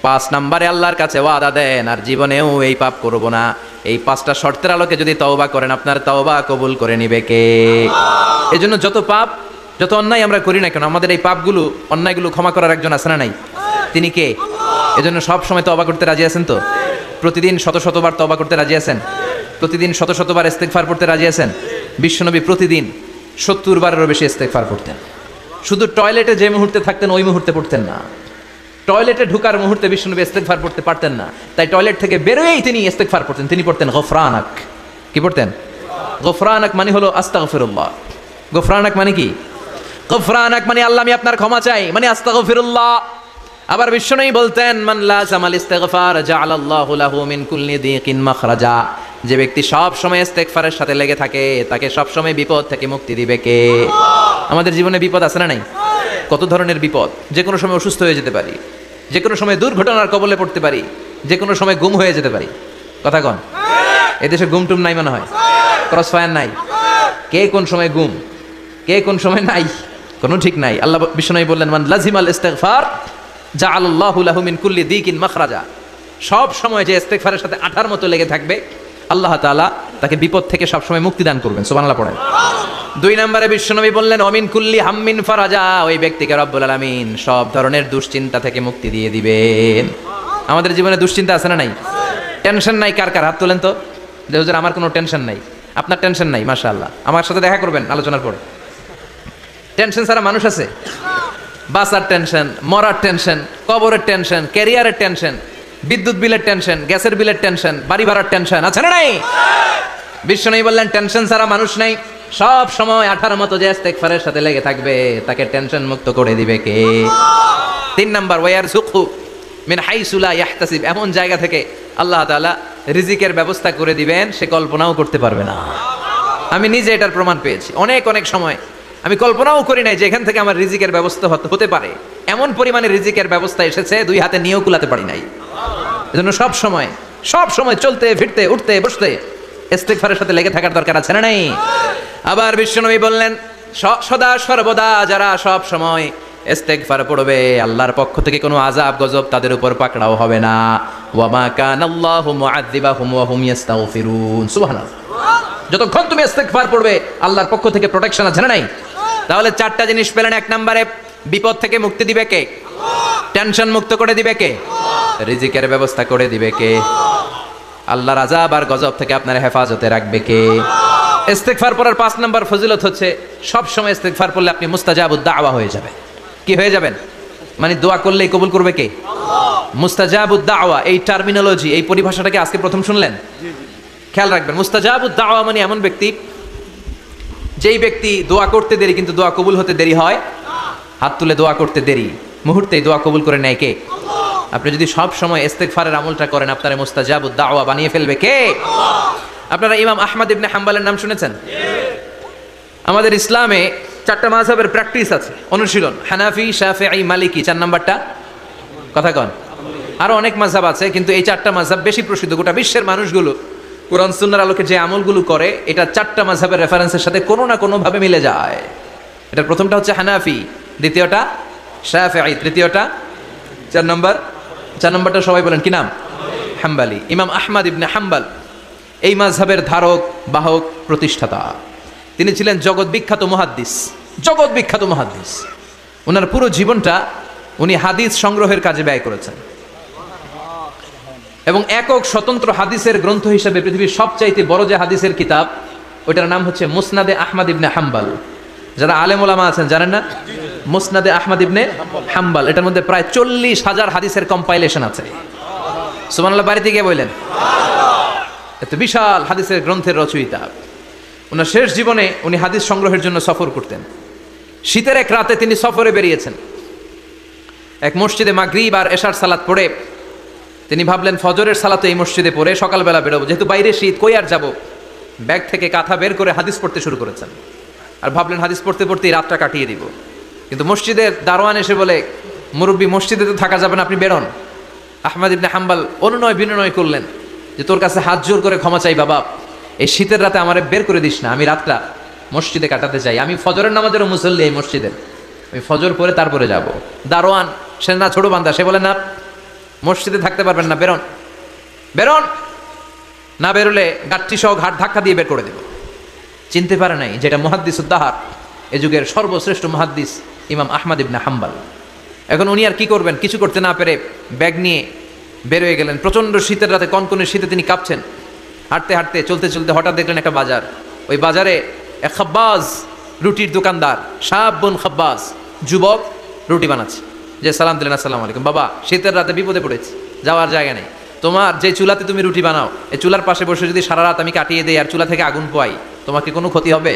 S1: 5 নম্বরে আল্লাহর কাছে ওয়াদা দেন আর জীবনেও এই পাপ করব না। এই 5টা শর্তের আলোকে যদি তওবা করেন আপনার তওবা কবুল করে নিবে কে? এজন্য যত পাপ যত অন্যায় আমরা করি না কেন আমাদের এই পাপগুলো অন্যায়গুলো ক্ষমা করার একজন আছে না নাই? তিনি কে? এজন্য সব সময় তওবা করতে রাজি আছেন তো? প্রতিদিন শত শতবার তওবা করতে রাজি আছেন? প্রতিদিন শত শতবার ইস্তেগফার পড়তে রাজি আছেন? বিশ্বনবী প্রতিদিন 70 বারেরও বেশি ইস্তেগফার পড়তেন। শুধু টয়লেটে যে মুহূর্তে থাকতেন ওই মুহূর্তে পড়তেন না, টয়লেটে ঢুকার মুহূর্তে বিশ্বনবী ইস্তেগফার পড়তে পারতেন না, তাই টয়লেট থেকে বেরোয়েই তিনি ইস্তেগফার পড়তেন। তিনি পড়তেন গফরানাক। কি পড়তেন? গফরানাক মানে হলো আস্তাগফিরুল্লাহ। গফরানাক মানে কি? গফরানাক মানে আল্লাহ আমি আপনার ক্ষমা চাই, মানে আস্তাগফিরুল্লাহ। আবার বিশ্বনবী বলতেন মান লাযামাল ইস্তিগফার জাআলাল্লাহু লাহু মিন কুল্লি দিকিন মাখরাজা। যে ব্যক্তি সব সময় ইস্তেগফারের সাথে লেগে থাকে তাকে সব সময় বিপদ থেকে মুক্তি দিবে কে? আমাদের জীবনে বিপদ আছে না নাই? কত ধরনের বিপদ। যে কোনো সময় অসুস্থ হয়ে যেতে পারি, যে কোনো সময় দুর্ঘটনার কবলে পড়তে পারি, যে কোনো সময় গুম হয়ে যেতে পারি। কথা কন, এদেশে গুম টুম নাই মনে হয়, ক্রস ফায়ার নাই। কে কোন সময় গুম, কে কোন সময় নাই, কোনো ঠিক নাই। আল্লাহ বিশ্বনবী বললেন মান লাজিমাল ইস্তিগফার জাআলাল্লাহু লাহু মিন কুল্লি দিকিন মাখরাজা। সব সময় যে ইস্তিগফারের সাথে আঠার মতো লেগে থাকবে আল্লাহ তাআলা তাকে বিপদ থেকে সব সময় মুক্তি দান করবেন। সুবহানাল্লাহ পড়েন। 2 নম্বরে বিশ্বনবী বললেন অমিন কুল্লি হাম্মিন ফারাজা। ওই ব্যক্তিকে রব্বুল আলামিন সব ধরনের দুশ্চিন্তা থেকে মুক্তি দিয়ে দিবেন। আমাদের জীবনে দুশ্চিন্তা আছে না নাই? টেনশন নাই কার কার? হাত তোলেন তো। যে হুজুর আমার কোনো টেনশন নাই। আপনার টেনশন নাই, মাশাআল্লাহ। আমার সাথে দেখা করবেন আলোচনার পর। টেনশন ছাড়া মানুষ আছে? বাসার টেনশন, মরার টেনশন, কবরের টেনশন, ক্যারিয়ারের টেনশন, বিদ্যুৎ বিলের টেনশন, গ্যাসের বিলের টেনশন, বাড়ি ভাড়ার টেনশন আছে না নাই? বিশ্বনবী বললেন টেনশন ছাড়া মানুষ নাই। সব সময় 18 মতো যে ইস্তেগফারের সাথে লেগে থাকবে তাকে টেনশন মুক্ত করে দিবে কে? 3 নাম্বার ওয়ারযুকহু মিন হাইসু লা ইয়াহতাসিব। এমন জায়গা থেকে আল্লাহ তাআলা রিজিকের ব্যবস্থা করে দিবেন সে কল্পনাও করতে পারবে না। আমি নিজে এটার প্রমাণ পেয়েছি। অনেক অনেক সময় আমি কল্পনাও করি নাই যে এখান থেকে আমার রিজিকের ব্যবস্থা হতে পারে। এমন পরিমাণে রিজিকের ব্যবস্থা এসেছে 2 হাতে নিয়েও কুলাতে পারি নাই। এজন্য সব সময় চলতে ফিরতে উঠতে বসতে ইস্তিগফারের সাথে লেগে থাকার দরকার আছে না নাই? আবার বিশ্বনবী বললেন সদা সর্বদা যারা সব সময় ইস্তিগফার পড়বে আল্লাহর পক্ষ থেকে কোনো আযাব গজব তাদের উপর পাকড়াও হবে না। ওয়া মা কানাল্লাহু মুআযযিবাহুম ওয়া হুম ইস্তাগফিরুন। সুবহানাল্লাহ। যতক্ষণ তুমি ইস্তিগফার পড়বে আল্লাহর পক্ষ থেকে প্রোটেকশন আছে না নাই? তাহলে 4টা জিনিস পেলেন। 1 নম্বরে বিপদ থেকে মুক্তি দিবে কে? টেনশন মুক্ত করে দিবে কে? রিজিকের ব্যবস্থা করে দিবে কে? আল্লাহর আযাব আর গজব থেকে আপনার হেফাজতে রাখবে কে? ইস্তিগফার পড়ার 5 নম্বর ফজিলত হচ্ছে সব সময় ইস্তিগফার পড়লে আপনি মুস্তাজাবুদ দাওয়া হয়ে যাবেন। কি হয়ে যাবেন? মানে দোয়া করলেই কবুল করবে কে? মুস্তাজাবুদ দাওয়া। এই টার্মিনোলজি, এই পরিভাষাটাকে আজকে প্রথম শুনলেন? খেয়াল রাখবেন। মুস্তাজাবুদ দাওয়া মানে এমন ব্যক্তি যেই ব্যক্তি দোয়া করতে দেরি কিন্তু দোয়া কবুল হতে দেরি হয়, হাত তুলে দোয়া করতে দেরি, মুহূর্তেই দোয়া কবুল করে নেয় কে? আপনি যদি সব সময় ইস্তেগফারের আমলটা করেন, আপনার মুস্তাজাবুদ দাওয়া বানিয়ে ফেলবে কে? আপনারা ইমাম আহমদ ইবনে হাম্বলের নাম শুনেছেন? আমাদের ইসলামে 4টা মাযহাবের প্র্যাকটিস আছে, অনুশীলন, হানাফি, শাফিঈ, মালিকি। 4 নাম্বারটা কথা কন। আরো অনেক মাযহাব আছে, কিন্তু এই 4টা মাযহাব বেশি প্রসিদ্ধ। গোটা বিশ্বের মানুষগুলো কোরআন সুন্নাহর আলোকে যে আমলগুলো করে, এটা 4টা মাযহাবের রেফারেন্সের সাথে কোনো না কোনো ভাবে মিলে যায়। এটার প্রথমটা হচ্ছে হানাফি, দ্বিতীয়টা শাফিঈ, তৃতীয়টা 4 নম্বরটা সবাই বলেন কি নাম? হাম্বলি। ইমাম আহমদ ইবনে হাম্বল এই মাযহাবের ধারক, বাহক, প্রতিষ্ঠাতা। তিনি ছিলেন জগৎ বিখ্যাত মুহাদ্দিস, জগৎ বিখ্যাত মুহাদ্দিস। ওনার পুরো জীবনটা উনি হাদিস সংগ্রহের কাজে ব্যয় করেছেন এবং একক স্বতন্ত্র হাদিসের গ্রন্থ হিসেবে পৃথিবীর সবচাইতে বড় যে হাদিসের কিতাব, ওইটার নাম হচ্ছে মুসনাদে আহমদ ইবনে হাম্বল। যারা আলেম ওলামা আছেন জানেন না? মুসনাদে আহমদ ইবনে হাম্বল, এটার মধ্যে প্রায় 40,000 হাদিসের কম্পাইলেশন আছে। সুবহানাল্লাহ, বাড়িতে গিয়ে বললেন। এত বিশাল হাদিসের গ্রন্থের রচয়িতা। ওনার শেষ জীবনে উনি হাদিস সংগ্রহের জন্য সফর করতেন। শীতের এক রাতে তিনি সফরে বেরিয়েছেন। এক মসজিদে মাগরিব আর এশার সালাত পড়ে তিনি ভাবলেন ফজরের সালাতে এই মসজিদে পড়ে সকালবেলা বেরোবো, যেহেতু বাইরে শীত, কই আর যাবো। ব্যাগ থেকে কাঁথা বের করে হাদিস পড়তে শুরু করেছেন আর ভাবলেন হাদিস পড়তে পড়তেই রাতটা কাটিয়ে দিব। কিন্তু মসজিদের দারোয়ান এসে বলে, মুরব্বী, মসজিদে তো থাকা যাবে না, আপনি বেরোন। আহমদ ইবনে হাম্বল অনুনয় বিনয় করলেন যে তোর কাছে হাত জোর করে ক্ষমা চাই বাবা, এই শীতের রাতে আমারে বের করে দিস না, আমি রাতটা মসজিদে কাটাতে চাই। আমি ফজরের নামাজেরও মুসল্লি এই মসজিদের, আমি ফজর পরে তারপরে যাব। দারোয়ান সে না ছোট বান্দা, সে বলে না, মসজিদে থাকতে পারবেন না, বেরোন বেরোন, না বেরোলে গাঠটি সহ ঘাট ধাক্কা দিয়ে বের করে দেব। চিনতে পারে নাই যেটা মুহাদ্দিসুদ দাহর, এ যুগের সর্বশ্রেষ্ঠ মুহাদ্দিস ইমাম আহমদ ইবনে হাম্বল। এখন উনি আর কি করবেন, কিছু করতে না পেরে ব্যাগ নিয়ে বের হয়ে গেলেন। প্রচণ্ড শীতের রাতে, কনকনে শীতে তিনি কাঁপছেন। হাঁটতে হাঁটতে চলতে চলতে হঠাৎ দেখলেন একটা বাজার। ওই বাজারে এক খাব্বাজ, রুটির দোকানদার, শাবুন খাব্বাজ, যুবক রুটি বানাচ্ছে। যে সালাম দিলেন, আসসালামু আলাইকুম। বাবা, শীতের রাতে বিপদে পড়েছি, যাওয়ার জায়গা নেই। তোমার যে চুলাতে তুমি রুটি বানাও, এই চুলার পাশে বসে যদি সারা রাত আমি কাটিয়ে দেই আর চুলা থেকে আগুন পোয়াই, তোমার কি কোনো ক্ষতি হবে?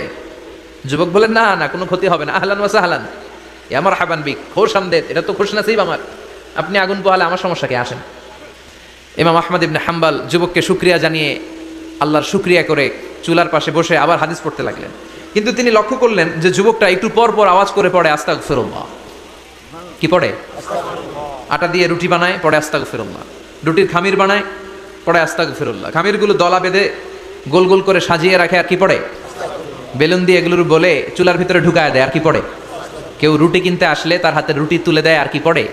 S1: যুবক বলেন, না না, কোনো ক্ষতি হবে না। আহলান ওয়া সাহলান, আমার হাবান বিক, খোশ আমদেদ, এটা তো খুশ নসিব আমার। আপনি আগুন পোহালে আমার সমস্যা কি, আসেন। ইমাম আহমদ ইবনে হাম্বল যুবককে শুকরিয়া জানিয়ে, আল্লাহর শুকরিয়া করে চুলার পাশে বসে আবার হাদিস পড়তে লাগলেন। কিন্তু তিনি লক্ষ্য করলেন যে যুবকটা একটু পর পর আওয়াজ করে পড়ে আস্তাগফিরুল্লাহ। কি পড়ে? আটা দিয়ে রুটি বানায়, পড়ে আস্তাগফিরুল্লাহ। রুটির খামির বানায়, পড়ে আস্তাগফিরুল্লাহ। খামিরগুলো দলা বেঁধে গোল গোল করে সাজিয়ে রাখে, আর কি পড়ে? বেলুন দিয়ে এগুলোর বলে চুলার ভিতরে ঢুকায় দেয়, আর কি পড়ে? কেউ রুটি কিনতে আসলে তার হাতে রুটি তুলে দেয়, আর কি পড়ে?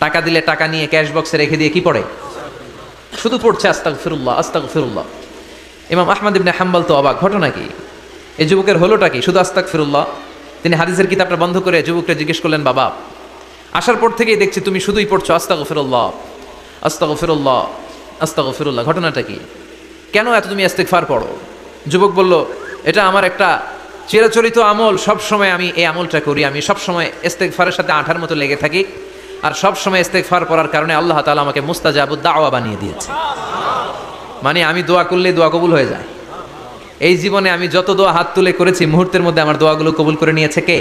S1: টাকা দিলে টাকা নিয়ে ক্যাশ বক্সে রেখে দিয়ে কি পড়ে? শুধু পড়ছে আস্তাগফিরুল্লাহ আস্তাগফিরুল্লাহ। ইমাম আহমদ ইবনে হাম্বল তো অবাক, ঘটনা কি? এই যুবকের হলোটা কি? শুধু আস্তাগফিরুল্লাহ। তিনি হাদিসের কিতাবটা বন্ধ করে যুবককে জিজ্ঞেস করলেন, বাবা, আসার পর থেকেই দেখছি তুমি শুধুই পড়ছো আস্তাগফিরুল্লাহ আস্তাগফিরুল্লাহ আস্তাগফিরুল্লাহ, ঘটনাটা কি? কেন এত তুমি ইস্তিগফার পড়ো? যুবক বলল, এটা আমার একটা চিরাচরিত আমল, সব সময় আমি এই আমলটা করি। আমি সব সময় ইস্তিগফারের সাথে আঠার মতো লেগে থাকি, আর সব সময় ইস্তিগফার পড়ার কারণে আল্লাহ তাআলা আমাকে মুস্তাজাবুদ দাওয়া বানিয়ে দিয়েছে। মানে আমি দোয়া করলে দোয়া কবুল হয়ে যায়। এই জীবনে আমি যত দোয়া হাত তুলে করেছি, মুহূর্তের মধ্যে আমার দোয়াগুলো কবুল করে নিয়েছে কে?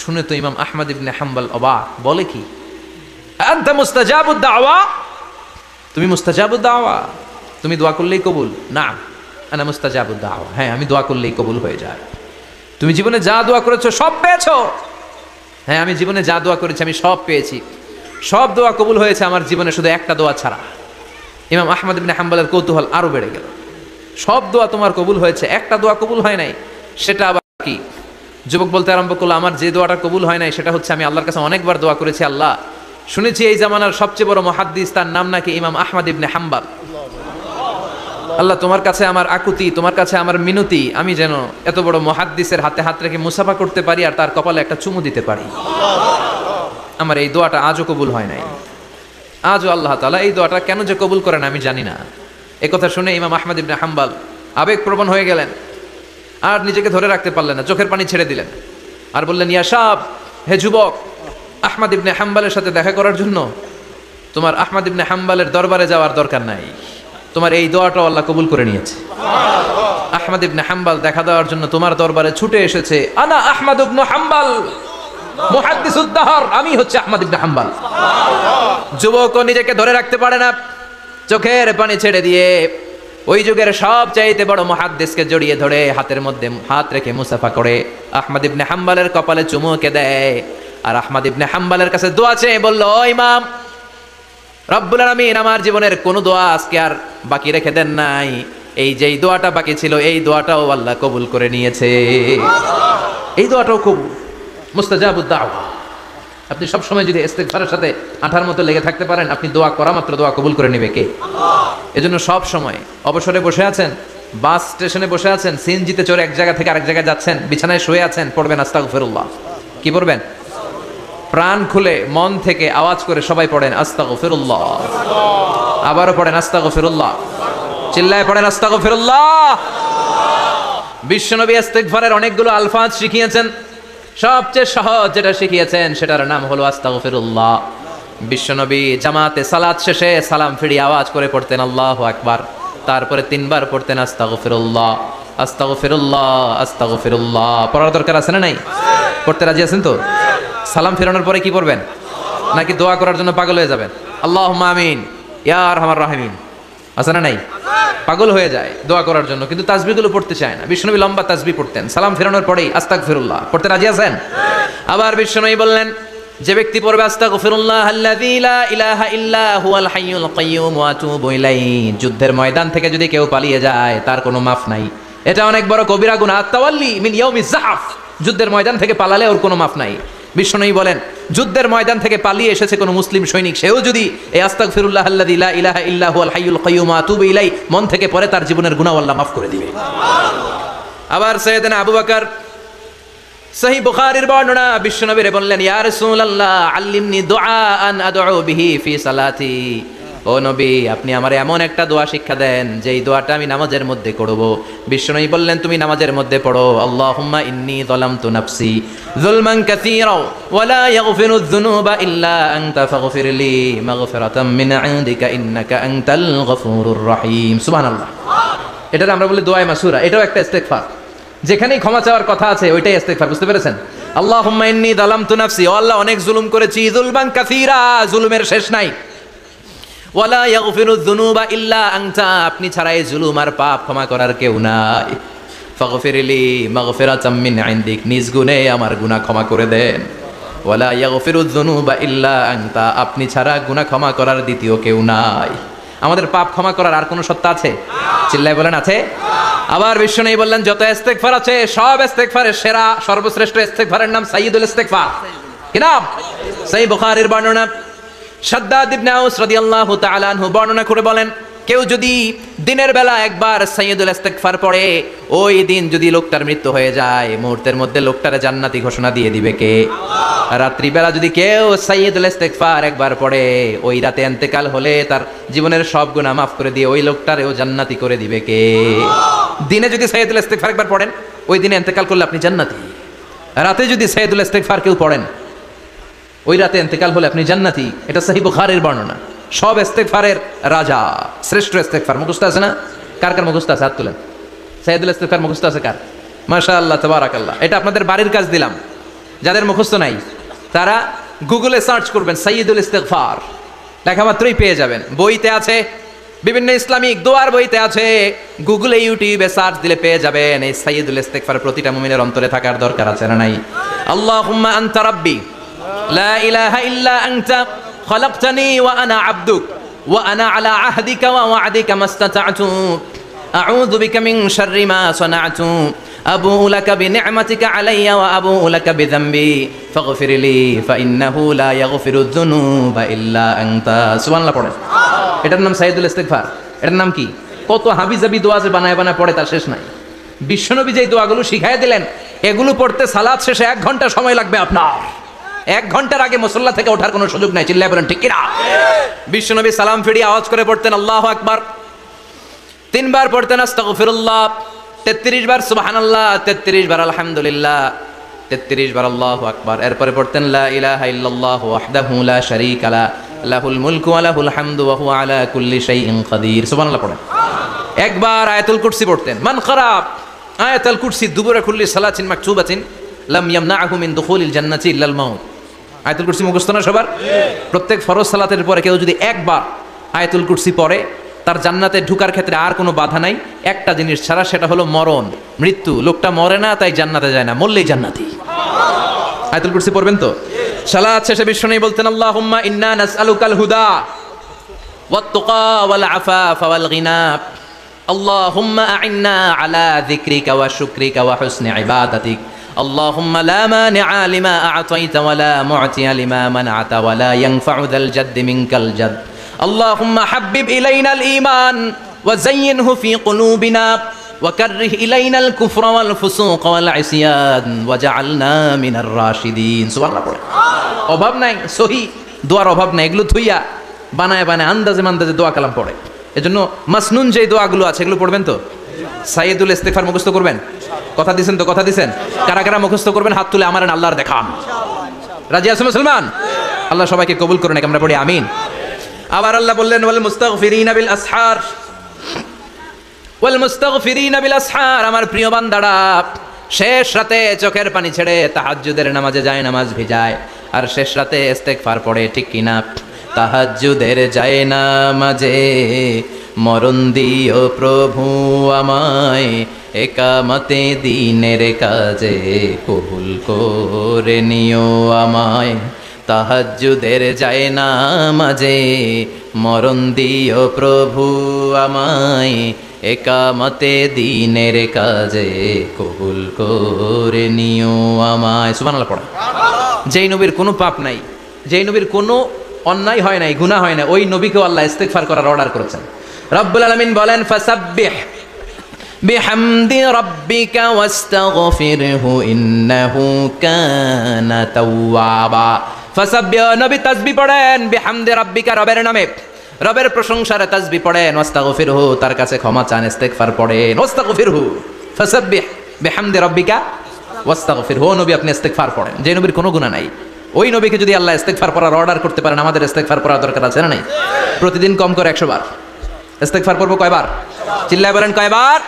S1: শুনে তো ইমাম আহমদ ইবনে হাম্বল অবাক, বলে কি, আনতা মুস্তাজাবুদ দাওয়া? তুমি মুস্তাজাবুদ দাওয়া? তুমি দোয়া করলেই কবুল? না, আনা মুস্তাজাবুদ দাওয়া। হ্যাঁ, আমি দোয়া করলেই কবুল হয়ে যায়। তুমি জীবনে যা দোয়া করেছো সব পেয়েছো? হ্যাঁ, আমি জীবনে যা দোয়া করেছি আমি সব পেয়েছি। সব দোয়া কবুল হয়েছে আমার জীবনে, শুধু একটা দোয়া ছাড়া। ইমাম আহমদ ইবনে হাম্বলের কৌতূহল আরো বেড়ে গেল। সব দোয়া তোমার কবুল হয়েছে, একটা দোয়া কবুল হয় নাই, সেটা আবার কি? যুবক বলতে আরম্ভ করলো, আমার যে দোয়াটা কবুল হয় নাই সেটা হচ্ছে আমি আল্লাহর কাছে অনেকবার দোয়া করেছি, আল্লাহ, শুনেছি এই জামানার সবচেয়ে বড় মুহাদ্দিস, তার নাম নাকি ইমাম আহমদ ইবনে হাম্বল। আল্লাহ, তোমার কাছে আমার আকুতি, তোমার কাছে আমার মিনতি, আমি যেন এত বড় মুহাদ্দিসের হাতে হাত রেখে মুসাফা করতে পারি আর তার কপালে একটা চুমু দিতে পারি। আমার এই দোয়াটা আজও কবুল হয় নাই। আজও আল্লাহ তাআলা এই দোয়াটা কেন যে কবুল করেন আমি জানি না। একথা শুনে ইমাম আহমদ ইবনে হাম্বল আবেগপ্রবণ হয়ে গেলেন, আর নিজেকে ধরে রাখতে পারলেন না, চোখের পানি ছেড়ে দিলেন আর বললেন, ইয়া শাব, হে যুবক, আহমদ ইবনে হাম্বলের সাথে দেখা করার জন্য তোমার আহমদ ইবনে হাম্বলের দরবারে যাওয়ার দরকার নাই, তোমার এই দোয়াটাও আল্লাহ কবুল করে নিয়েছে। আহমদ ইবনে হাম্বল দেখা দেওয়ার জন্য তোমার দরবারে ছুটে এসেছে। আনা আহমদ ইবনে হাম্বল মুহাদ্দিসুদ দাহর, আমি হচ্ছে আহমদ ইবনে হাম্বল। যুবক নিজেকে ধরে রাখতে পারে না, চোখের পানি ছেড়ে দিয়ে ওই যুগের সবচাইতে বড় মুহাদ্দিসকে জড়িয়ে ধরে হাতের মধ্যে হাত রেখে মুসাফা করে আহমদ ইবনে হাম্বলের কপালে চুমুকে দেয়। আর আহমদ ইবনে হাম্বলের কাছে দোয়া চেয়ে বলল, ও ইমাম, রব্বুল আলামিন আমার জীবনের কোনো দোয়া আজকে আর বাকি রেখে দেন নাই। এই যেই দোয়াটা বাকি ছিল এই দোয়াটাও আল্লাহ কবুল করে নিয়েছে। এই দোয়াটাও কবুল, মুস্তাজাবুদ দাওয়া। আপনি সব সময় যদি ইস্তিগফারের সাথে আঠার মতো লেগে থাকতে পারেন, আপনি দোয়া করা মাত্র দোয়া কবুল করে নেবে কে? এজন্য সব সময় অবসরে বসে আছেন, বাস স্টেশনে বসে আছেন, সিএনজিতে চড়ে এক জায়গা থেকে আরেক জায়গায় যাচ্ছেন, বিছানায় শুয়ে আছেন, পড়বেন আস্তাগফিরুল্লাহ। কি পড়বেন? প্রাণ খুলে মন থেকে আওয়াজ করে সবাই পড়েন আস্তাগফিরুল্লাহ। আবারও পড়েন আস্তাগফিরুল্লাহ, চিল্লায় পড়েন আস্তাগফিরুল্লাহ। বিশ্বনবী ইস্তিগফারের অনেকগুলো আলফাজ শিখিয়েছেন, সবচেয়ে সহজ যেটা শিখিয়েছেন সেটার নাম হলো আস্তাগফিরুল্লাহ। বিশ্বনবী জামাতে সালাত শেষে সালাম ফিরিয়ে আওয়াজ করে পড়তেন আল্লাহু আকবার, তারপরে 3 বার পড়তেন আস্তাগফিরুল্লাহ আস্তাগফিরুল্লাহ আস্তাগফিরুল্লাহ। পড়ার দরকার আছে না নাই? পড়তে রাজি আছেন তো? সালাম ফেরানোর পরে কি করবেন? নাকি দোয়া করার জন্য পাগল হয়ে যাবেন? আল্লাহুম্মা আমিন ইয়া আরহামার রাহিমিন আছে না নাই? পাগল হয়ে যায় দোয়া করার জন্য, কিন্তু তাসবিহগুলো পড়তে চায় না। বিশ্বনবী লম্বা তাসবিহ পড়তেন, সালাম ফেরানোর পরেই আস্তাগফিরুল্লাহ পড়তে রাজি আছেন? আবার বিশ্বনবী বললেন, যে ব্যক্তি পড়বে আস্তাগফিরুল্লাহ আল্লাযী লা ইলাহা ইল্লা হুয়াল হাইয়ুল কাইয়্যুম ওয়া আতুবু ইলাইহি, যুদ্ধের ময়দান থেকে যদি কেউ পালিয়ে যায় তার কোনো মাফ নাই। এটা অনেক বড় কবিরা গুনাহ। আত-তাওয়াল্লি মিন ইয়াউমিজ যাহফ, যুদ্ধের ময়দান থেকে পালালে ওর কোনো মাফ নাই। বিশ্বনবী বলেন, যুদ্ধের ময়দান থেকে পালিয়ে এসেছে কোনো মুসলিম সৈনিক, সেও যদি এই আস্তাগফিরুল্লাহ আল্লাযী লা ইলাহা ইল্লা হুয়াল হাইয়ুল কাইয়্যুম ওয়া আতুবু ইলাইহি মন থেকে পড়ে, তার জীবনের গুনাহ আল্লাহ মাফ করে দিবে। আবার সাইয়েদনা আবু বকর, সহিহ বুখারীর বর্ণনা, বিশ্বনবী বললেন, ইয়া রাসূলুল্লাহ আল্লিমনি দুআআন আদউ বিহি ফি সালাতি। ও নবী, আপনি আমারে এমন একটা দোয়া শিক্ষা দেন যেই দোয়াটা আমি নামাজের মধ্যে করব। বিশ্বনবী বললেন, তুমি নামাজের মধ্যে পড়ো, আল্লাহুম্মা ইন্নী যালামতু নাফসি যুলমান কাসীরা ওয়া লা ইয়াগফিরুয যুনুবা ইল্লা আনতা ফাগফিরলি মাগফিরাতাম মিন ইনদিকা ইন্নাকা আনতাল গফুরুর রহিম। সুবহানাল্লাহ। এটা আমরা বলি দোয়ায়ে মাসুরা, এটাও একটা ইস্তিগফার। যেখানেই ক্ষমা চাওয়ার কথা আছে ওইটাই ইস্তিগফার, বুঝতে পেরেছেন? আল্লাহুম্মা ইন্নী যালামতু নাফসি, ও আল্লাহ অনেক জুলুম করেছি, যুলমান কাসীরা, জুলুমের শেষ নাই, ওয়ালা ইয়াগফিরুয যুনুবা ইল্লা আনতা, আপনি ছাড়া এই জুলুম আর পাপ ক্ষমা করার কেউ নাই। ফাগফিরলি মাগফিরাতাম মিন ইনদিক, নিজ গুণে আমার গুনাহ ক্ষমা করে দেন। ওয়ালা ইয়াগফিরুয যুনুবা ইল্লা আনতা, আপনি ছাড়া গুনাহ ক্ষমা করার দ্বিতীয় কেউ নাই। আমাদের পাপ ক্ষমা করার আর কোনো সত্তা আছে? চিল্লায় বলেন আছে? আবার বিশ্বনবী বললেন, যত ইস্তিগফার আছে সব ইস্তিগফারের সেরা সর্বশ্রেষ্ঠ ইস্তিগফারের নাম সাইয়্যিদুল ইস্তিগফার। কি নাম? সহিহ বুখারীর বর্ণনা, শাদ্দাদ ইবনে আউস রাদিয়াল্লাহু তাআলা আনহু বর্ণনা করে বলেন, কেউ যদি দিনের বেলা একবার সাইয়্যিদুল ইস্তিগফার পড়ে, ওই দিন যদি লোকটার মৃত্যু হয়ে যায়, মুহূর্তের মধ্যে লোকটারে জান্নাতি ঘোষণা দিয়ে দিবে কে? রাত্রি বেলা যদি কেউ সাইয়্যিদুল ইস্তিগফার একবার পড়ে, ওই রাতে ইন্তেকাল হলে তার জীবনের সব গুনাহ মাফ করে দিয়ে ওই লোকটারেও জান্নাতি করে দিবে কে? দিনে যদি সাইয়্যিদুল ইস্তিগফার একবার পড়েন, ওই দিনে ইন্তেকাল করলে আপনি জান্নাতি। রাতে যদি সাইয়্যিদুল ইস্তিগফার কেউ পড়েন, ওই রাতে ইন্তেকাল হলে আপনি জান্নাতি। এটা সহিহ বুখারীর বর্ণনা। সব ইস্তিগফারের রাজা, শ্রেষ্ঠ ইস্তিগফার। মুখস্থ আছে না? কার কার মুখস্থ আছে? হাত তুলেন। সাইয়্যিদুল ইস্তিগফার মুখস্থ আছে কার? মাশাআল্লাহ, তাবারাকাল্লাহ। এটা আপনাদের বাড়ির কাজ দিলাম। যাদের মুখস্থ নাই তারা গুগলে সার্চ করবেন সাইয়্যিদুল ইস্তিগফার, লেখা মাত্রই পেয়ে যাবেন। বইতে আছে, বিভিন্ন ইসলামিক দোয়ার বইতে আছে, গুগলে ইউটিউবে সার্চ দিলে পেয়ে যাবেন। এই সাইয়্যিদুল ইস্তিগফার প্রতিটা মুমিনের অন্তরে থাকার দরকার আছে না নাই? আল্লাহুম্মা আনতা রাব্বি লা ইলাহা ইল্লা আনতা খলাকতানি ওয়া আনা আবদুক ওয়া আনা আলা আহদিকা ওয়া ওয়া'দিকা মাস্তাতা'তু আউযু বিকা মিন শাররি মা সানা'তু আবুউ লাকা বিনি'মাতিকা আলাইয়া ওয়া আবুউ লাকা বিযামবি ফাগফিরলি ফাইন্নাহু লা ইয়াগফিরুয যুনুবা ইল্লা আনতা। সুবহানাল্লাহ পড়েন। এটার নাম সাইয়্যিদুল ইস্তিগফার। এটার নাম কি? কত হাবিজাবি দোয়া যে বানায় বানায় পড়ে তার শেষ নাই। বিশ্বনবী যেই দোয়াগুলো শিখাই দিলেন, এগুলো পড়তে সালাত শেষে 1 ঘন্টা সময় লাগবে আপনার। 1 ঘন্টার আগে মুসল্লা থেকে ওঠার কোনো সুযোগ নাই। চিল্লায় বলেন ঠিক কিনা? বিশ্বনবী সালাম ফিরিয়ে আওয়াজ করে পড়তেন আল্লাহু আকবার, 3 বার পড়তেন আস্তাগফিরুল্লাহ, 33 বার সুবহানাল্লাহ, 33 বার আলহামদুলিল্লাহ, 33 বার আল্লাহু আকবার। এরপরে পড়তেন লা ইলাহা ইল্লাল্লাহু ওয়াহদাহু লা শারীকা লা লাহুল মুলকু ওয়া লাহুল হামদু ওয়া হুয়া আলা কুল্লি শাইইন কাদির। সুবহানাল্লাহ পড়েন। একবার আয়াতুল কুরসি পড়তেন। মান খারাপ আয়াতুল কুরসি দুবুরা কুল্লি সালাতিন মাকতুবাতিন লাম ইয়ামনাহু মিন দুখুলিল জান্নাতি ইল্লাল মাউত। আয়াতুল কুরসি মুখস্থ না সবার? প্রত্যেক ফরজ সালাতের পরে কেউ যদি একবার আয়াতুল কুরসি পড়ে তার জান্নাতে ঢুকার ক্ষেত্রে আর কোনো বাধা নাই, একটা জিনিস ছাড়া, সেটা হলো মরণ, মৃত্যু। লোকটা মরে না তাই জান্নাতে যায় না, মরলেই জান্নাতি। আয়াতুল কুরসি পড়বেন তো? সালাত শেষে বিশ্বনবী বলতেন আল্লাহুম্মা ইন্না নাসআলুকাল হুদা ওয়াত তুকা ওয়াল আফাফা ওয়াল গিনা আল্লাহুম্মা আ'ইন্না আলা যিকরিকা ওয়া শুকরিকা ওয়া হুসনি ইবাদাতিক আল্লাহুম্মা লা মানিআ লিমা আ'তাইতা ওয়া লা মু'তিয়া লিমা মানআতা ওয়া লা ইয়ানফা'ু যাল জাদ্দি মিনকাল জাদ আল্লাহুম্মা হাব্বিব ইলাইনাল ঈমান ওয়া যায়্যিনহু ফি কুলুবিনা ওয়াকাররিহ ইলাইনাল কুফরা ওয়াল ফুসুক ওয়াল ইসয়ান ওয়াজআলনা মিনার রাশিদিন। সুবহানাল্লাহ। অভাব নাই, সহি দোয়ার অভাব নাই। এগুলো থুইয়া বানায় বানায় আন্দাজে মান্দাজে দোয়া কালাম পড়ে। এজন্য মাসনুন যে দোয়াগুলো আছে এগুলো পড়বেন তো? সাইয়্যিদুল ইস্তিগফার মুখস্থ করবেন? কথা দিছেন তো? কথা দিছেন? কারা কারা মুখস্থ করবেন হাত তুলে আমারে আল্লাহর দেখান। রাজি আছেন মুসলমান? আল্লাহ সবাইকে কবুল করুন, আমরা পড়ি আমিন। আবার আল্লাহ বললেন ওয়াল মুস্তাগফিরিনা বিল আসহার ওয়াল মুস্তাগফিরিনা বিল আসহার। আমার প্রিয় বান্দারা শেষ রাতে চোখের পানি ছেড়ে তাহাজ্জুদের নামাজে যায়, নামাজ ভিজায়, আর শেষ রাতে ইস্তেগফার পড়ে, ঠিক কিনা? তাহাজ্জুদের যায় নামাজে মরণ দিও প্রভু আমায়, একামতে দিনের কাজে কবুল করে নিও আমায়। তাহাজ্জুদের যায় নামাজে মরণ দিও প্রভু আমায়, একামতে দিনের কাজে কবুল করে নিও আমায়। সুবহানাল্লাহ পড়া। যেই নবীর কোনো পাপ নাই, যেই নবীর কোনো অন্যায় হয় নাই, গুনাহ হয় না, ওই নবীকেও আল্লাহ ইস্তিগফার করার অর্ডার করেছেন। রব্বুল আলামিন বলেন ফাসাব্বিহ বিহামদি রাব্বিকা ওয়াস্তাগফিরহু ইন্নাহু কানা তাওয়াবা। ফাসাব্বিহ, নবী তাসবিহ পড়েন, বিহামদি রাব্বিকা, রবের নামে, রবের প্রশংসারে তাসবিহ পড়েন, ওয়াস্তাগফিরহু, তার কাছে ক্ষমা চান, ইস্তিগফার পড়েন। ওয়াস্তাগফিরহু, ফাসাব্বিহ বিহামদি রাব্বিকা ওয়াস্তাগফিরহু। নবী আপনি ইস্তিগফার পড়েন। যে নবীর কোনো গুনাহ নাই, ওই নবীকে যদি আল্লাহ ইস্তিগফার পড়ার অর্ডার করতে পারেন, আমাদের ইস্তিগফার পড়ার দরকার আছে না নাই? প্রতিদিন কম করে 100 বার ইস্তিগফার করব। কয়বার? চিল্লায় বলেন কয়বার?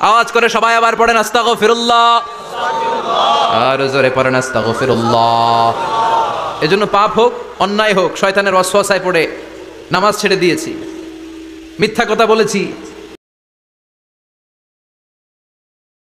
S1: আওয়াজ করে সবাই আবার পড়েন আস্তাগফিরুল্লাহ, আর জোরে পড়েন আস্তাগফিরুল্লাহ। এজন্য পাপ হোক, অন্যায় হোক, শয়তানের ওয়াসওয়াসায় পড়ে নামাজ ছেড়ে দিয়েছি, মিথ্যা কথা বলেছি,